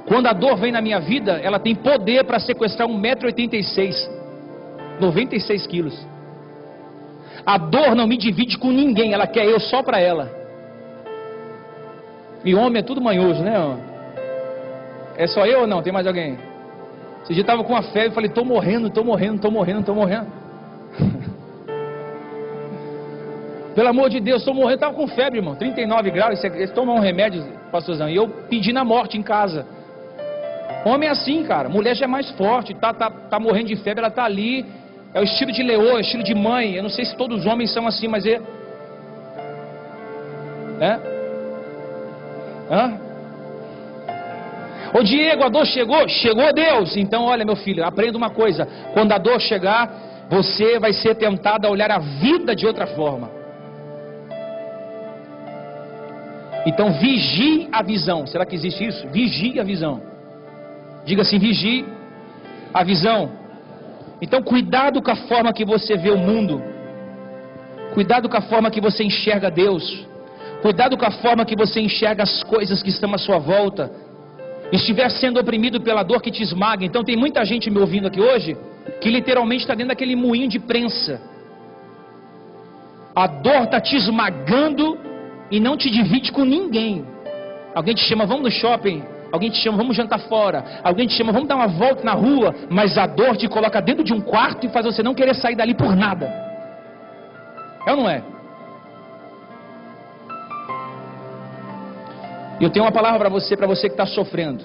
Quando a dor vem na minha vida, ela tem poder para sequestrar 1,86 m, 96 quilos. A dor não me divide com ninguém, ela quer eu só para ela. E homem é tudo manhoso, né? É só eu ou não? Tem mais alguém? Esse dia eu estava com uma febre e falei, estou morrendo. Pelo amor de Deus, estou morrendo. Estava com febre, irmão, 39 graus. Eles tomam um remédio, pastorzão. E eu pedi na morte em casa. Homem é assim, cara. Mulher já é mais forte, tá morrendo de febre, ela tá ali. É o estilo de leoa, é o estilo de mãe. Eu não sei se todos os homens são assim, mas é. Ô Diego, a dor chegou? Chegou, Deus. Então olha, meu filho, aprenda uma coisa. Quando a dor chegar, você vai ser tentado a olhar a vida de outra forma. Então vigie a visão. Será que existe isso? Vigie a visão. Diga assim, vigie a visão. Então cuidado com a forma que você vê o mundo. Cuidado com a forma que você enxerga Deus. Cuidado com a forma que você enxerga as coisas que estão à sua volta. Estiver sendo oprimido pela dor que te esmaga. Então tem muita gente me ouvindo aqui hoje que literalmente está dentro daquele moinho de prensa. A dor está te esmagando e não te divide com ninguém. Alguém te chama, vamos no shopping. Alguém te chama, vamos jantar fora. Alguém te chama, vamos dar uma volta na rua. Mas a dor te coloca dentro de um quarto e faz você não querer sair dali por nada. É ou não é? Eu tenho uma palavra para você que está sofrendo.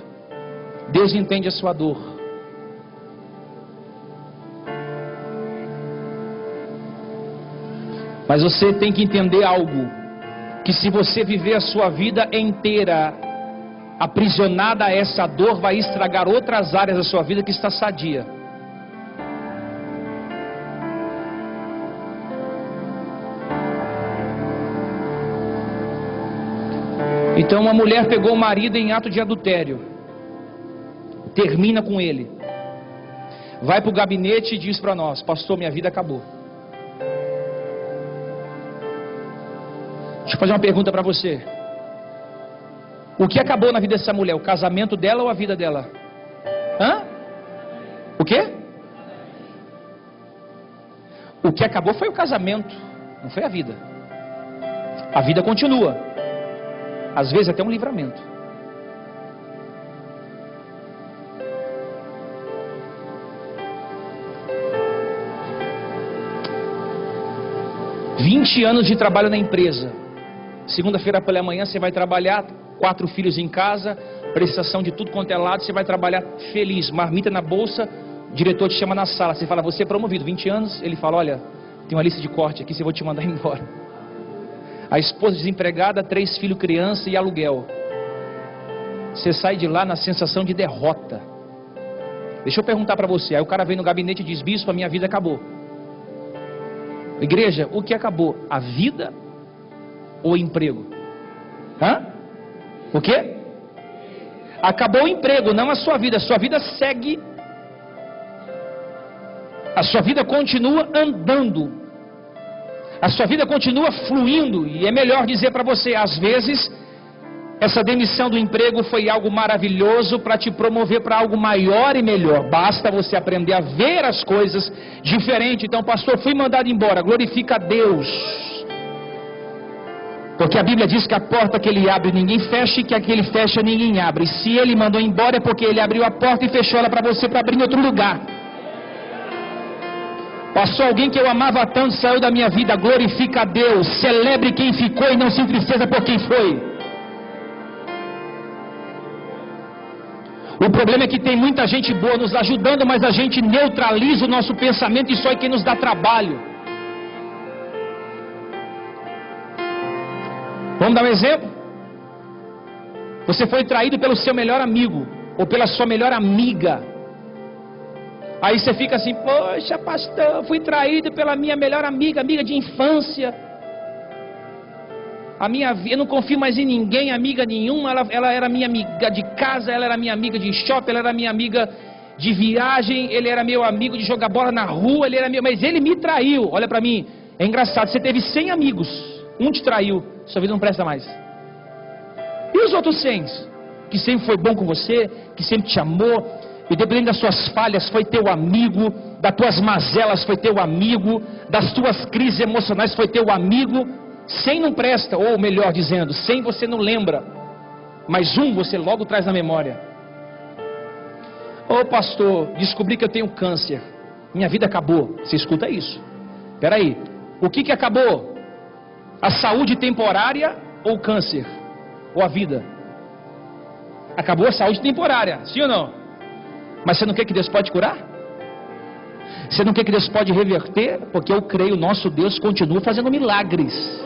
Deus entende a sua dor. Mas você tem que entender algo. Que se você viver a sua vida inteira aprisionada a essa dor, vai estragar outras áreas da sua vida que está sadia. Então uma mulher pegou o marido em ato de adultério, termina com ele, vai para o gabinete e diz para nós, pastor, minha vida acabou. Deixa eu fazer uma pergunta para você. O que acabou na vida dessa mulher? O casamento dela ou a vida dela? O quê? O que acabou foi o casamento, não foi a vida. A vida continua. Às vezes até um livramento. $20 anos de trabalho na empresa. Segunda-feira pela manhã você vai trabalhar, 4 filhos em casa, prestação de tudo quanto é lado, você vai trabalhar feliz, marmita na bolsa, o diretor te chama na sala, você fala, você é promovido, 20 anos, ele fala, olha, tem uma lista de corte aqui, eu vou te mandar embora. A esposa desempregada, 3 filhos criança e aluguel. Você sai de lá na sensação de derrota. Deixa eu perguntar para você, aí o cara vem no gabinete e diz, bispo, a minha vida acabou. Igreja, o que acabou? A vida ou o emprego? O quê? Acabou o emprego, não a sua vida. A sua vida segue. A sua vida continua andando. A sua vida continua fluindo. E é melhor dizer para você, às vezes, essa demissão do emprego foi algo maravilhoso para te promover para algo maior e melhor. Basta você aprender a ver as coisas diferente. Então, pastor, fui mandado embora. Glorifica a Deus. Porque a Bíblia diz que a porta que ele abre ninguém fecha, e que a que ele fecha ninguém abre. E se ele mandou embora é porque ele abriu a porta e fechou ela para você para abrir em outro lugar. Passou alguém que eu amava tanto, saiu da minha vida, glorifica a Deus, celebre quem ficou e não se entristeça por quem foi. O problema é que tem muita gente boa nos ajudando, mas a gente neutraliza o nosso pensamento e só é quem nos dá trabalho. Vamos dar um exemplo? Você foi traído pelo seu melhor amigo ou pela sua melhor amiga. Aí você fica assim: poxa, pastor, fui traído pela minha melhor amiga, amiga de infância. Eu não confio mais em ninguém, amiga nenhuma. Ela era minha amiga de casa, ela era minha amiga de shopping, ela era minha amiga de viagem, ele era meu amigo de jogar bola na rua, mas ele me traiu. Olha pra mim, é engraçado, você teve 100 amigos, um te traiu, sua vida não presta mais. E os outros 100? Que sempre foi bom com você, que sempre te amou, e dependendo das suas falhas foi teu amigo, das tuas mazelas foi teu amigo, das tuas crises emocionais foi teu amigo. 100 não presta, ou melhor dizendo, 100 você não lembra, mas um você logo traz na memória. Ô pastor, descobri que eu tenho câncer, minha vida acabou. Você escuta isso? Peraí, o que acabou? A saúde temporária ou o câncer? Ou a vida? Acabou a saúde temporária, sim ou não? Mas você não quer que Deus pode curar? Você não quer que Deus pode reverter? Porque eu creio, nosso Deus continua fazendo milagres.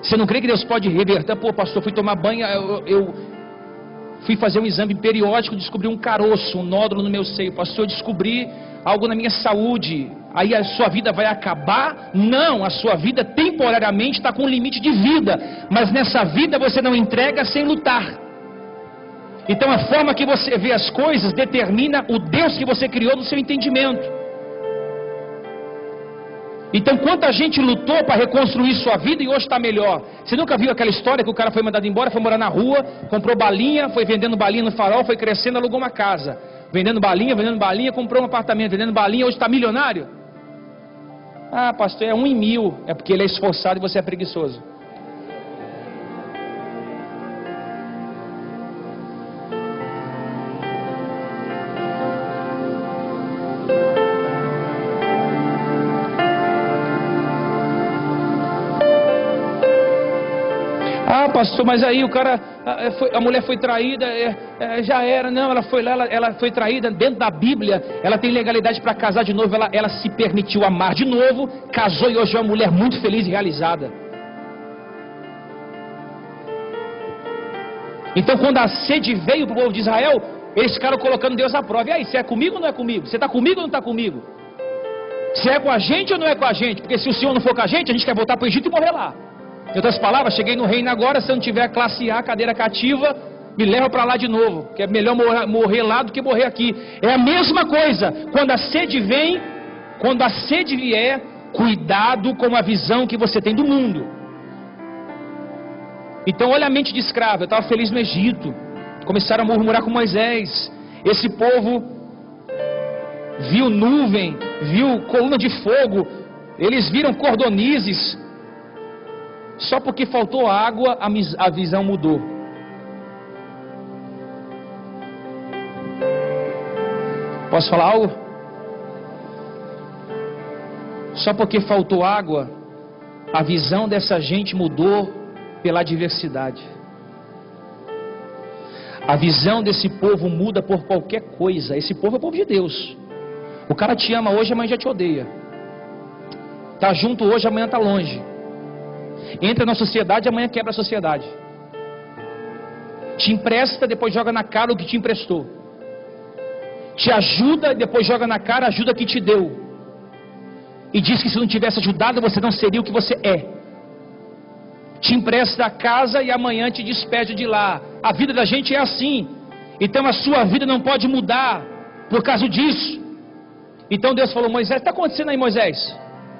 Você não crê que Deus pode reverter? Pô, pastor, fui tomar banho, eu fui fazer um exame periódico, descobri um caroço, um nódulo no meu seio. Pastor, eu descobri algo na minha saúde. Aí a sua vida vai acabar? Não, a sua vida temporariamente está com um limite de vida. Mas nessa vida você não entrega sem lutar. Então a forma que você vê as coisas determina o Deus que você criou no seu entendimento. Então quanta gente lutou para reconstruir sua vida e hoje está melhor. Você nunca viu aquela história que o cara foi mandado embora, foi morar na rua, comprou balinha, foi vendendo balinha no farol, foi crescendo, alugou uma casa. Vendendo balinha, comprou um apartamento, vendendo balinha, hoje está milionário? Ah, pastor, é 1 em 1000. É porque ele é esforçado e você é preguiçoso. Ah, pastor, mas aí o cara, a mulher foi traída, já era. Não, ela foi lá, ela foi traída. Dentro da Bíblia, ela tem legalidade para casar de novo. Ela se permitiu amar de novo, casou e hoje é uma mulher muito feliz e realizada. Então quando a sede veio para o povo de Israel, eles ficaram colocando Deus à prova. E aí, você é comigo ou não é comigo? Você está comigo ou não está comigo? Você é com a gente ou não é com a gente? Porque se o Senhor não for com a gente quer voltar para o Egito e morrer lá. Em outras palavras, cheguei no reino agora, se eu não tiver classe A, cadeira cativa, me leva para lá de novo, que é melhor morrer lá do que morrer aqui. É a mesma coisa, quando a sede vem, quando a sede vier, cuidado com a visão que você tem do mundo. Então olha a mente de escravo. Eu estava feliz no Egito, começaram a murmurar com Moisés. Esse povo viu nuvem, viu coluna de fogo, eles viram cordonizes. Só porque faltou água, a visão mudou. Posso falar algo? Só porque faltou água, a visão dessa gente mudou pela adversidade. A visão desse povo muda por qualquer coisa. Esse povo é o povo de Deus. O cara te ama hoje, amanhã já te odeia. Tá junto hoje, amanhã tá longe. Entra na sociedade, amanhã quebra a sociedade. Te empresta, depois joga na cara o que te emprestou. Te ajuda, depois joga na cara a ajuda que te deu. E diz que se não tivesse ajudado, você não seria o que você é. Te empresta a casa e amanhã te despede de lá. A vida da gente é assim. Então a sua vida não pode mudar por causa disso. Então Deus falou: Moisés, está acontecendo aí, Moisés?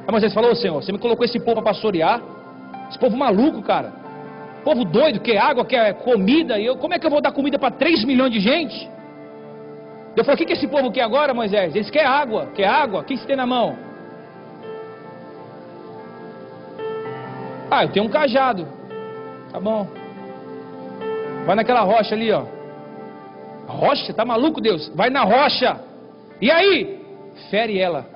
Aí Moisés falou: Senhor, você me colocou esse povo para pastorear. Esse povo maluco, cara. Povo doido, quer água, quer comida. E como é que eu vou dar comida para 3 milhões de gente? Eu falei: o que esse povo quer agora, Moisés? Eles querem água. Quer água? O que você tem na mão? Ah, eu tenho um cajado. Tá bom. Vai naquela rocha ali, ó. Rocha? Tá maluco, Deus? Vai na rocha. E aí? Fere ela.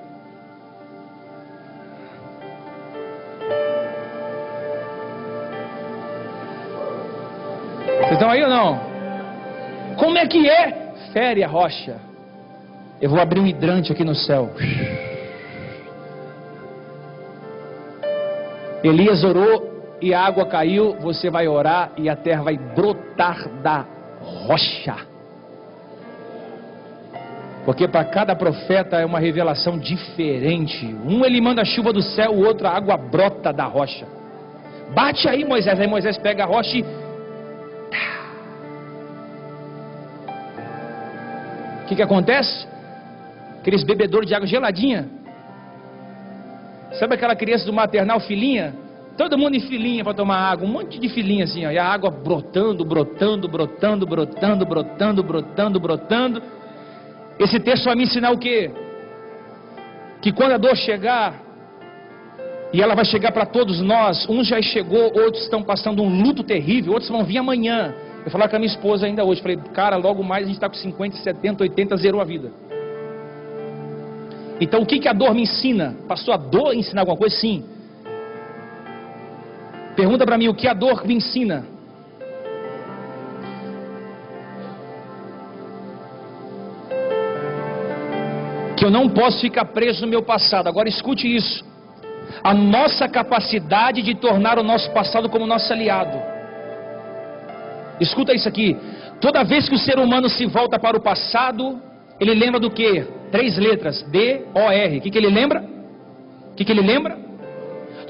Vocês estão aí ou não? Como é que é? Fere a rocha. Eu vou abrir um hidrante aqui no céu. Elias orou e a água caiu. Você vai orar e a terra vai brotar da rocha. Porque para cada profeta é uma revelação diferente. Um ele manda a chuva do céu, o outro a água brota da rocha. Bate aí, Moisés. Aí Moisés pega a rocha e... O que acontece? Aqueles bebedouros de água geladinha. Sabe aquela criança do maternal, filhinha? Todo mundo em filinha para tomar água. Um monte de filinha assim, ó. E a água brotando, brotando, brotando, brotando, brotando, brotando, brotando. Esse texto vai me ensinar o quê? Que quando a dor chegar, e ela vai chegar para todos nós, uns já chegou, outros estão passando um luto terrível, outros vão vir amanhã. Eu falei com a minha esposa ainda hoje, falei, cara, logo mais a gente está com 50, 70, 80, zerou a vida. Então o que a dor me ensina? Pastor, a dor ensina alguma coisa? Sim. Pergunta para mim, o que a dor me ensina? Que eu não posso ficar preso no meu passado. Agora escute isso. A nossa capacidade de tornar o nosso passado como nosso aliado. Escuta isso aqui. Toda vez que o ser humano se volta para o passado, ele lembra do quê? 3 letras, D-O-R. O que ele lembra? O que ele lembra?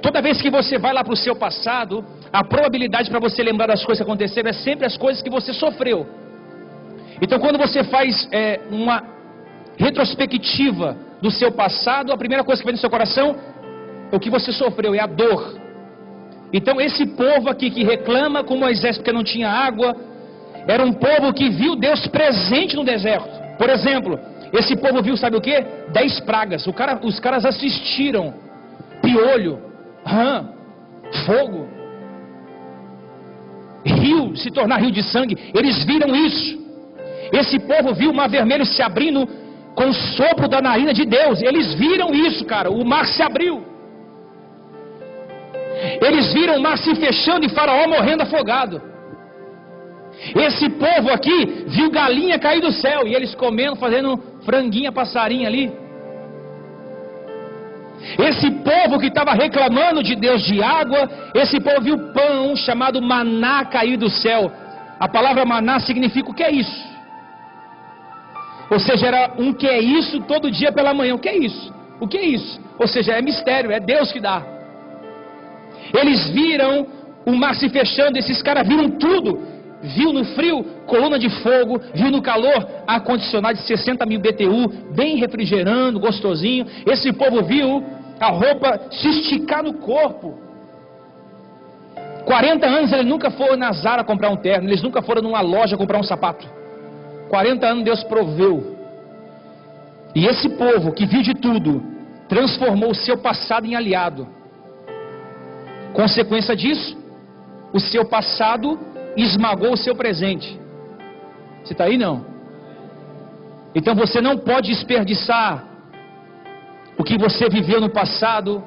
Toda vez que você vai lá para o seu passado, a probabilidade para você lembrar das coisas que aconteceram é sempre as coisas que você sofreu. Então quando você faz uma retrospectiva do seu passado, a primeira coisa que vem no seu coração é o que você sofreu, é a dor. Então esse povo aqui que reclama com Moisés porque não tinha água, era um povo que viu Deus presente no deserto. Por exemplo, esse povo viu, sabe o que? 10 pragas. Os caras assistiram piolho, rã, fogo, rio se tornar rio de sangue. Eles viram isso. Esse povo viu o mar vermelho se abrindo com o sopro da narina de Deus. Eles viram isso, cara. O mar se abriu. Eles viram o mar se fechando e Faraó morrendo afogado. Esse povo aqui viu galinha cair do céu e eles comendo, fazendo franguinha, passarinho ali. Esse povo que estava reclamando de Deus de água, esse povo viu pão chamado maná cair do céu. A palavra maná significa o que é isso? Ou seja, era um que é isso todo dia pela manhã. O que é isso? O que é isso? Ou seja, é mistério, é Deus que dá. Eles viram o mar se fechando, esses caras viram tudo. Viu no frio, coluna de fogo. Viu no calor, ar-condicionado de 60.000 BTU, bem refrigerando, gostosinho. Esse povo viu a roupa se esticar no corpo. 40 anos eles nunca foram na Zara comprar um terno. Eles nunca foram numa loja comprar um sapato. 40 anos Deus proveu. E esse povo que viu de tudo, transformou o seu passado em aliado. Consequência disso, o seu passado esmagou o seu presente. Você está aí não? Então você não pode desperdiçar o que você viveu no passado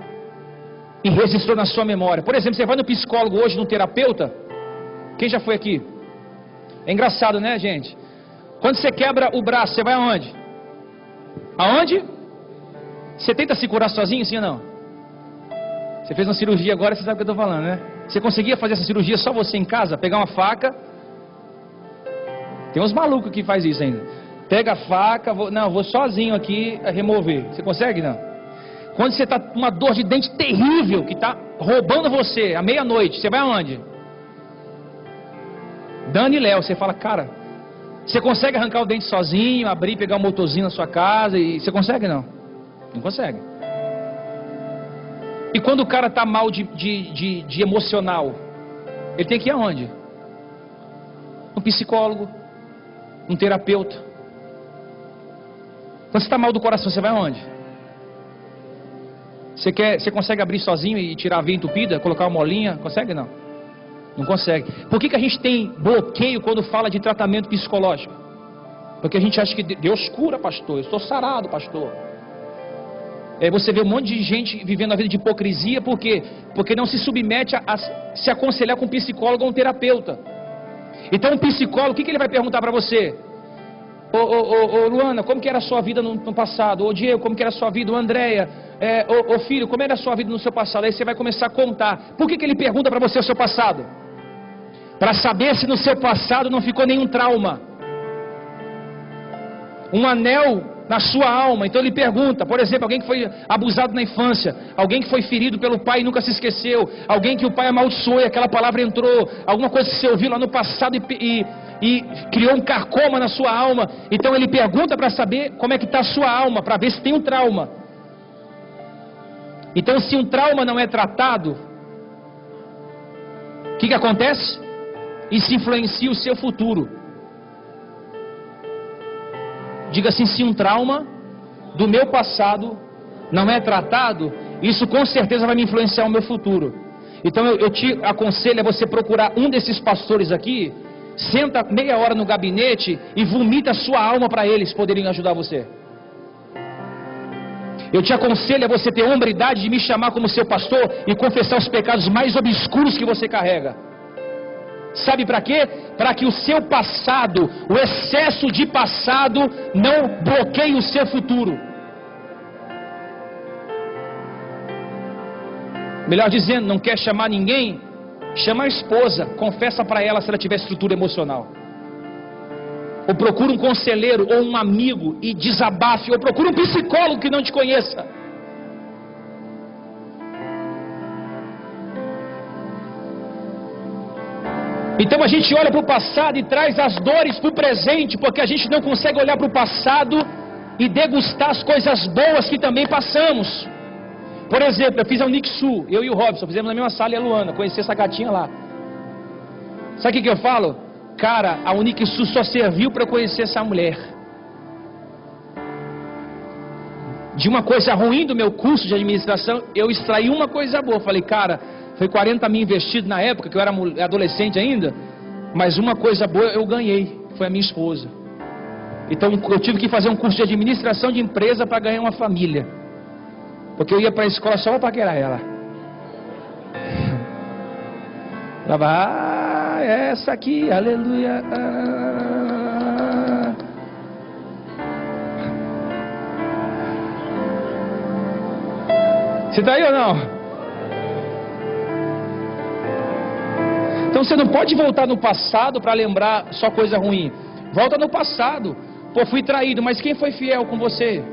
e registrou na sua memória. Por exemplo, você vai no psicólogo hoje, no terapeuta. Quem já foi aqui? É engraçado, né, gente? Quando você quebra o braço, você vai aonde? Aonde? Você tenta se curar sozinho, sim ou não? Você fez uma cirurgia agora, você sabe o que eu estou falando, né? Você conseguia fazer essa cirurgia só você em casa? Pegar uma faca. Tem uns malucos que faz isso ainda. Pega a faca, vou sozinho aqui remover. Você consegue, não? Quando você está com uma dor de dente terrível, que está roubando você à meia-noite, você vai aonde? Dani e Léo, você fala, cara... Você consegue arrancar o dente sozinho, abrir, pegar um motorzinho na sua casa e você consegue não? Não consegue. E quando o cara está mal de emocional, ele tem que ir aonde? Um psicólogo, um terapeuta. Quando você está mal do coração, você vai aonde? Você consegue abrir sozinho e tirar a veia entupida? Colocar uma molinha? Consegue não? Não consegue. Por que a gente tem bloqueio quando fala de tratamento psicológico? Porque a gente acha que Deus cura, pastor. Eu estou sarado, pastor. Aí você vê um monte de gente vivendo a vida de hipocrisia. Por quê? Porque não se submete a se aconselhar com um psicólogo ou um terapeuta. Então um psicólogo, o que ele vai perguntar para você? Ô Luana, como que era a sua vida no passado? Ô Diego, como que era a sua vida? Ô Andréia, ô filho, como era a sua vida no seu passado? Aí você vai começar a contar. Por que ele pergunta para você o seu passado? Para saber se no seu passado não ficou nenhum trauma. Um anel na sua alma. Então ele pergunta, por exemplo, alguém que foi abusado na infância, alguém que foi ferido pelo pai e nunca se esqueceu, alguém que o pai amaldiçoou e aquela palavra entrou, alguma coisa que você ouviu lá no passado e criou um carcoma na sua alma. Então ele pergunta para saber como é que está a sua alma, para ver se tem um trauma. Então se um trauma não é tratado, o que acontece? Isso influencia o seu futuro. Diga assim, se um trauma do meu passado não é tratado, isso com certeza vai me influenciar o meu futuro. Então eu te aconselho a você procurar um desses pastores aqui, senta meia hora no gabinete e vomita a sua alma para eles poderem ajudar você. Eu te aconselho a você ter hombridade de me chamar como seu pastor e confessar os pecados mais obscuros que você carrega. Sabe para quê? Para que o seu passado, o excesso de passado, não bloqueie o seu futuro. Melhor dizendo, não quer chamar ninguém? Chama a esposa, confessa para ela se ela tiver estrutura emocional. Ou procura um conselheiro ou um amigo e desabafe. Ou procura um psicólogo que não te conheça. Então a gente olha para o passado e traz as dores para o presente, porque a gente não consegue olhar para o passado e degustar as coisas boas que também passamos. Por exemplo, eu fiz a Unixu, eu e o Robson, fizemos na mesma sala e a Luana, conheci essa gatinha lá. Sabe o que eu falo? Cara, a Unixu só serviu para eu conhecer essa mulher. De uma coisa ruim do meu curso de administração, eu extraí uma coisa boa. Falei, cara, foi 40 mil investido na época, que eu era adolescente ainda, mas uma coisa boa eu ganhei, foi a minha esposa. Então eu tive que fazer um curso de administração de empresa para ganhar uma família, porque eu ia para a escola só para paquerar ela. Falava, essa aqui, aleluia. Você está aí ou não? Então você não pode voltar no passado para lembrar só coisa ruim. Volta no passado. Pô, fui traído, mas quem foi fiel com você?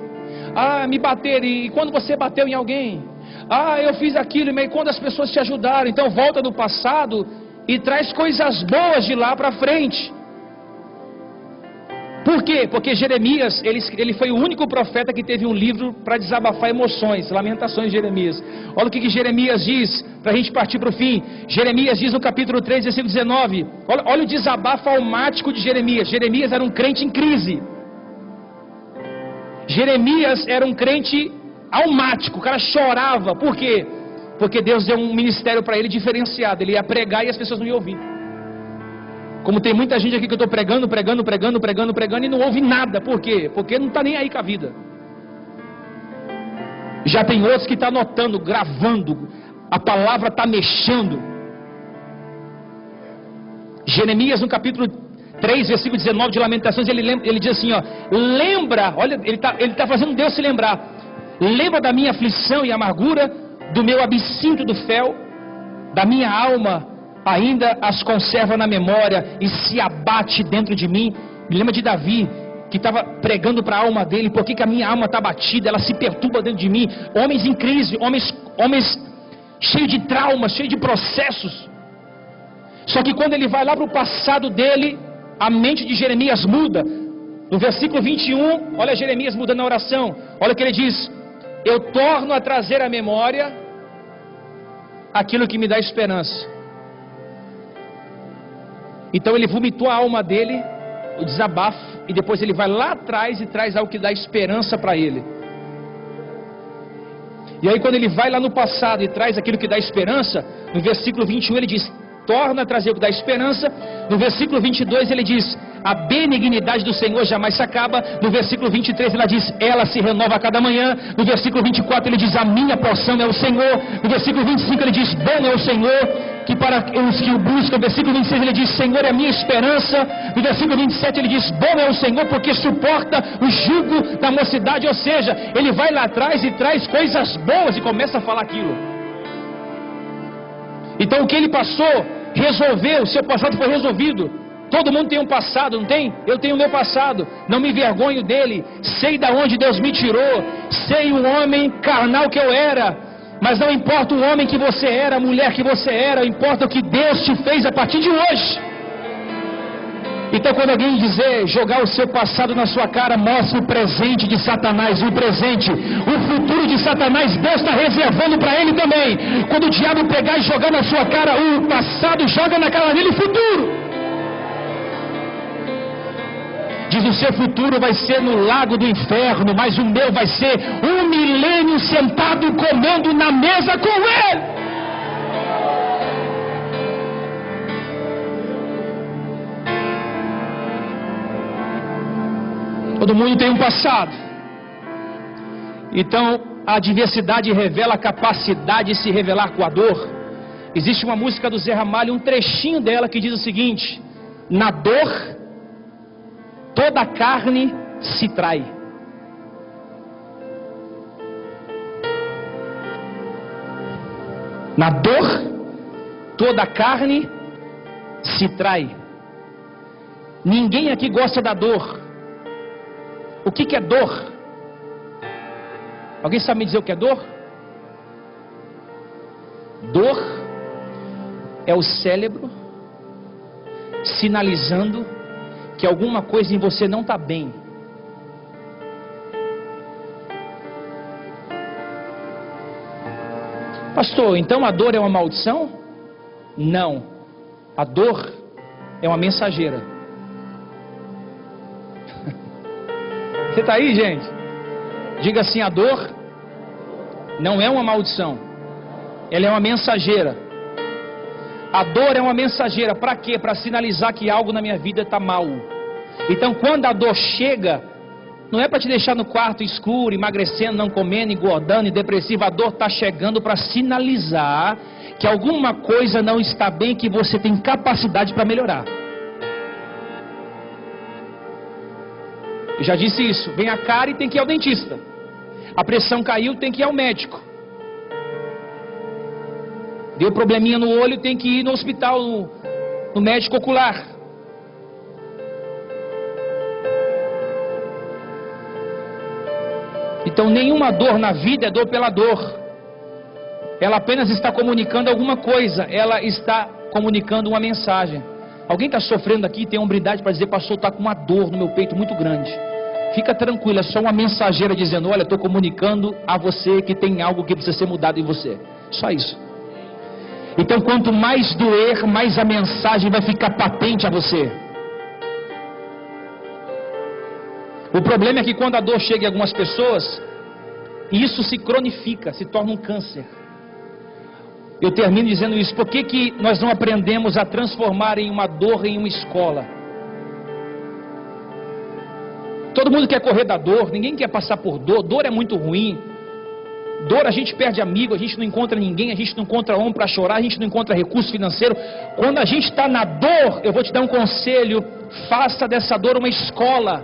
Ah, me bateram, e quando você bateu em alguém? Ah, eu fiz aquilo, e quando as pessoas te ajudaram? Então volta no passado e traz coisas boas de lá para frente. Por quê? Porque Jeremias, ele foi o único profeta que teve um livro para desabafar emoções, Lamentações de Jeremias. Olha o que Jeremias diz, para a gente partir para o fim. Jeremias diz no capítulo 3, versículo 19. Olha o desabafo almático de Jeremias. Jeremias era um crente em crise. Jeremias era um crente almático, o cara chorava. Por quê? Porque Deus deu um ministério para ele diferenciado. Ele ia pregar e as pessoas não iam ouvir. Como tem muita gente aqui que eu estou pregando e não ouve nada. Por quê? Porque não está nem aí com a vida. Já tem outros que estão anotando, gravando. A palavra está mexendo. Jeremias no capítulo 3, versículo 19 de Lamentações, ele diz assim, ó, lembra, olha, ele está fazendo Deus se lembrar. Lembra da minha aflição e amargura, do meu absinto do fel, da minha alma ainda as conserva na memória e se abate dentro de mim. Me lembra de Davi, que estava pregando para a alma dele, por que a minha alma está abatida, ela se perturba dentro de mim. Homens em crise, homens cheios de traumas, cheios de processos. Só que quando ele vai lá para o passado dele, a mente de Jeremias muda. No versículo 21, olha Jeremias mudando a oração, olha o que ele diz: eu torno a trazer à memória aquilo que me dá esperança. Então ele vomitou a alma dele, o desabafo, e depois ele vai lá atrás e traz algo que dá esperança para ele. E aí quando ele vai lá no passado e traz aquilo que dá esperança, no versículo 21 ele diz, torna a trazer o que dá esperança. No versículo 22 ele diz, a benignidade do Senhor jamais se acaba. No versículo 23 ela diz, ela se renova a cada manhã. No versículo 24 ele diz, a minha porção é o Senhor. No versículo 25 ele diz, bom é o Senhor, que para os que o buscam. No versículo 26 ele diz, Senhor é a minha esperança. No versículo 27 ele diz, bom é o Senhor, porque suporta o jugo da mocidade. Ou seja, ele vai lá atrás e traz coisas boas e começa a falar aquilo. Então o que ele passou, resolveu, o seu passado foi resolvido. Todo mundo tem um passado, não tem? Eu tenho o meu passado, não me envergonho dele. Sei da onde Deus me tirou, sei o homem carnal que eu era. Mas não importa o homem que você era, a mulher que você era, importa o que Deus te fez a partir de hoje. Então quando alguém dizer, jogar o seu passado na sua cara, mostra o presente de Satanás, o presente, o futuro de Satanás, Deus está reservando para ele também. Quando o diabo pegar e jogar na sua cara o passado, joga na cara dele o futuro. Diz, o seu futuro vai ser no lago do inferno, mas o meu vai ser 1 milênio sentado comendo na mesa com ele. Todo mundo tem um passado. Então a adversidade revela a capacidade de se revelar com a dor. Existe uma música do Zé Ramalho, um trechinho dela que diz o seguinte: na dor toda a carne se trai. Na dor toda a carne se trai. Ninguém aqui gosta da dor. O que é dor? Alguém sabe me dizer o que é dor? Dor é o cérebro sinalizando que alguma coisa em você não está bem. Pastor, então a dor é uma maldição? Não. A dor é uma mensageira. Você está aí, gente? Diga assim, a dor não é uma maldição. Ela é uma mensageira. A dor é uma mensageira. Para quê? Para sinalizar que algo na minha vida está mal. Então quando a dor chega, não é para te deixar no quarto escuro, emagrecendo, não comendo, engordando e depressivo. A dor está chegando para sinalizar que alguma coisa não está bem, que você tem capacidade para melhorar. Eu já disse isso. Vem a cara e tem que ir ao dentista. A pressão caiu, tem que ir ao médico. Deu probleminha no olho, tem que ir no hospital, no médico ocular. Então nenhuma dor na vida é dor pela dor. Ela apenas está comunicando alguma coisa. Ela está comunicando uma mensagem. Alguém está sofrendo aqui e tem hombridade para dizer: pastor, está com uma dor no meu peito muito grande. Fica tranquilo, é só uma mensageira dizendo: olha, estou comunicando a você que tem algo que precisa ser mudado em você. Só isso. Então quanto mais doer, mais a mensagem vai ficar patente a você. O problema é que quando a dor chega em algumas pessoas, isso se cronifica, se torna um câncer. Eu termino dizendo isso. Por que nós não aprendemos a transformar em uma dor em uma escola? Todo mundo quer correr da dor, ninguém quer passar por dor. Dor é muito ruim. Dor, a gente perde amigo, a gente não encontra ninguém, a gente não encontra homem para chorar, a gente não encontra recurso financeiro. Quando a gente está na dor, eu vou te dar um conselho: faça dessa dor uma escola.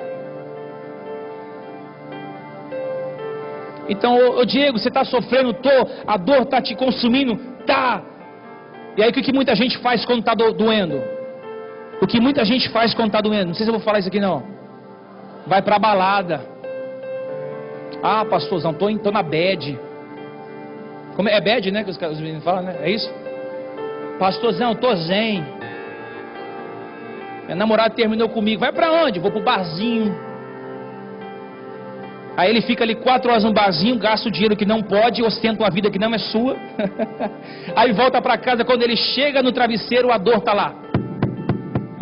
Então, ô Diego, você está sofrendo, a dor está te consumindo? Tá. E aí o que muita gente faz quando está doendo? O que muita gente faz quando está doendo? Não sei se eu vou falar isso aqui não. Vai para a balada. Ah, pastorzão, tô na bad. Como é bad, né? Que os meninos falam, né? É isso? Pastorzão, tô zen. Minha namorada terminou comigo. Vai para onde? Vou pro barzinho. Aí ele fica ali 4 horas no barzinho, gasta o dinheiro que não pode, ostenta uma vida que não é sua. Aí volta para casa, quando ele chega no travesseiro, a dor tá lá.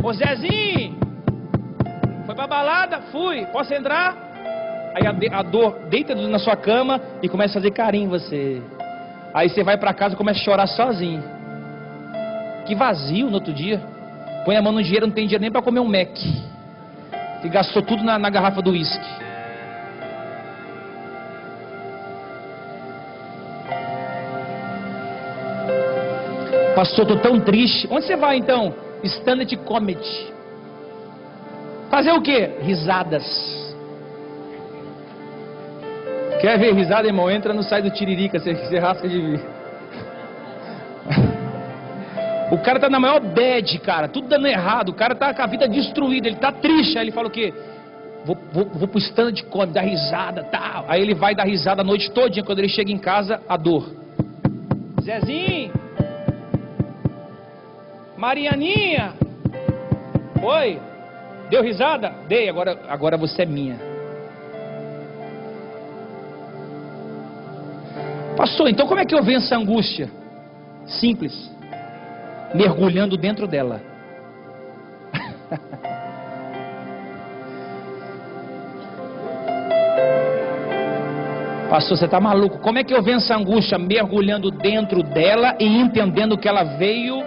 Ô Zezinho, foi pra balada? Fui. Posso entrar? Aí a dor deita na sua cama e começa a fazer carinho em você. Aí você vai para casa e começa a chorar sozinho. Que vazio no outro dia. Põe a mão no dinheiro, não tem dinheiro nem para comer um Mac. E gastou tudo na garrafa do uísque. Pastor, tô tão triste. Onde você vai então? Stand-up comedy. Fazer o quê? Risadas. Quer ver risada, irmão? Entra no site do Tiririca, você rasca de vir. O cara tá na maior bad, cara, tudo dando errado, o cara tá com a vida destruída, ele tá triste, aí ele fala o quê? Vou pro stand de comedy, dar risada, tal. Aí ele vai dar risada a noite todinha, quando ele chega em casa, a dor. Zezinho, Marianinha, oi, deu risada? Dei, agora você é minha. Pastor, então como é que eu venço a angústia? Simples. Mergulhando dentro dela. Pastor, você está maluco? Como é que eu venço a angústia? Mergulhando dentro dela e entendendo que ela veio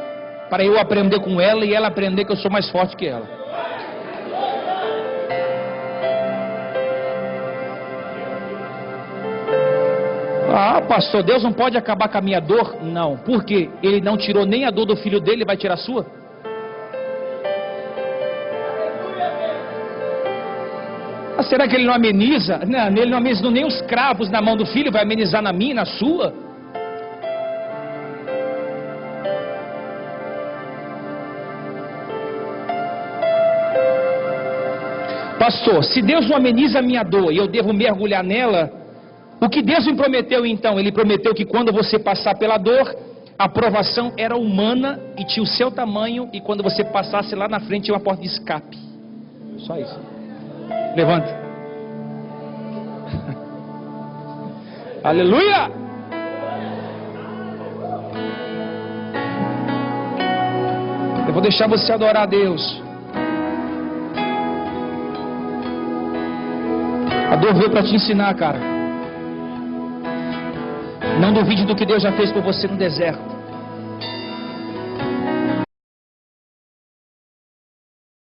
para eu aprender com ela e ela aprender que eu sou mais forte que ela. Ah, pastor, Deus não pode acabar com a minha dor? Não. Por quê? Ele não tirou nem a dor do filho dele, vai tirar a sua? Ah, será que ele não ameniza? Não, ele não ameniza nem os cravos na mão do filho, vai amenizar na minha, na sua? Pastor, se Deus não ameniza a minha dor e eu devo mergulhar nela, o que Deus me prometeu então? Ele prometeu que quando você passar pela dor, a provação era humana e tinha o seu tamanho, e quando você passasse lá na frente tinha uma porta de escape. Só isso. Levanta. Aleluia! Eu vou deixar você adorar a Deus. A dor veio para te ensinar, cara. Não duvide do que Deus já fez por você no deserto.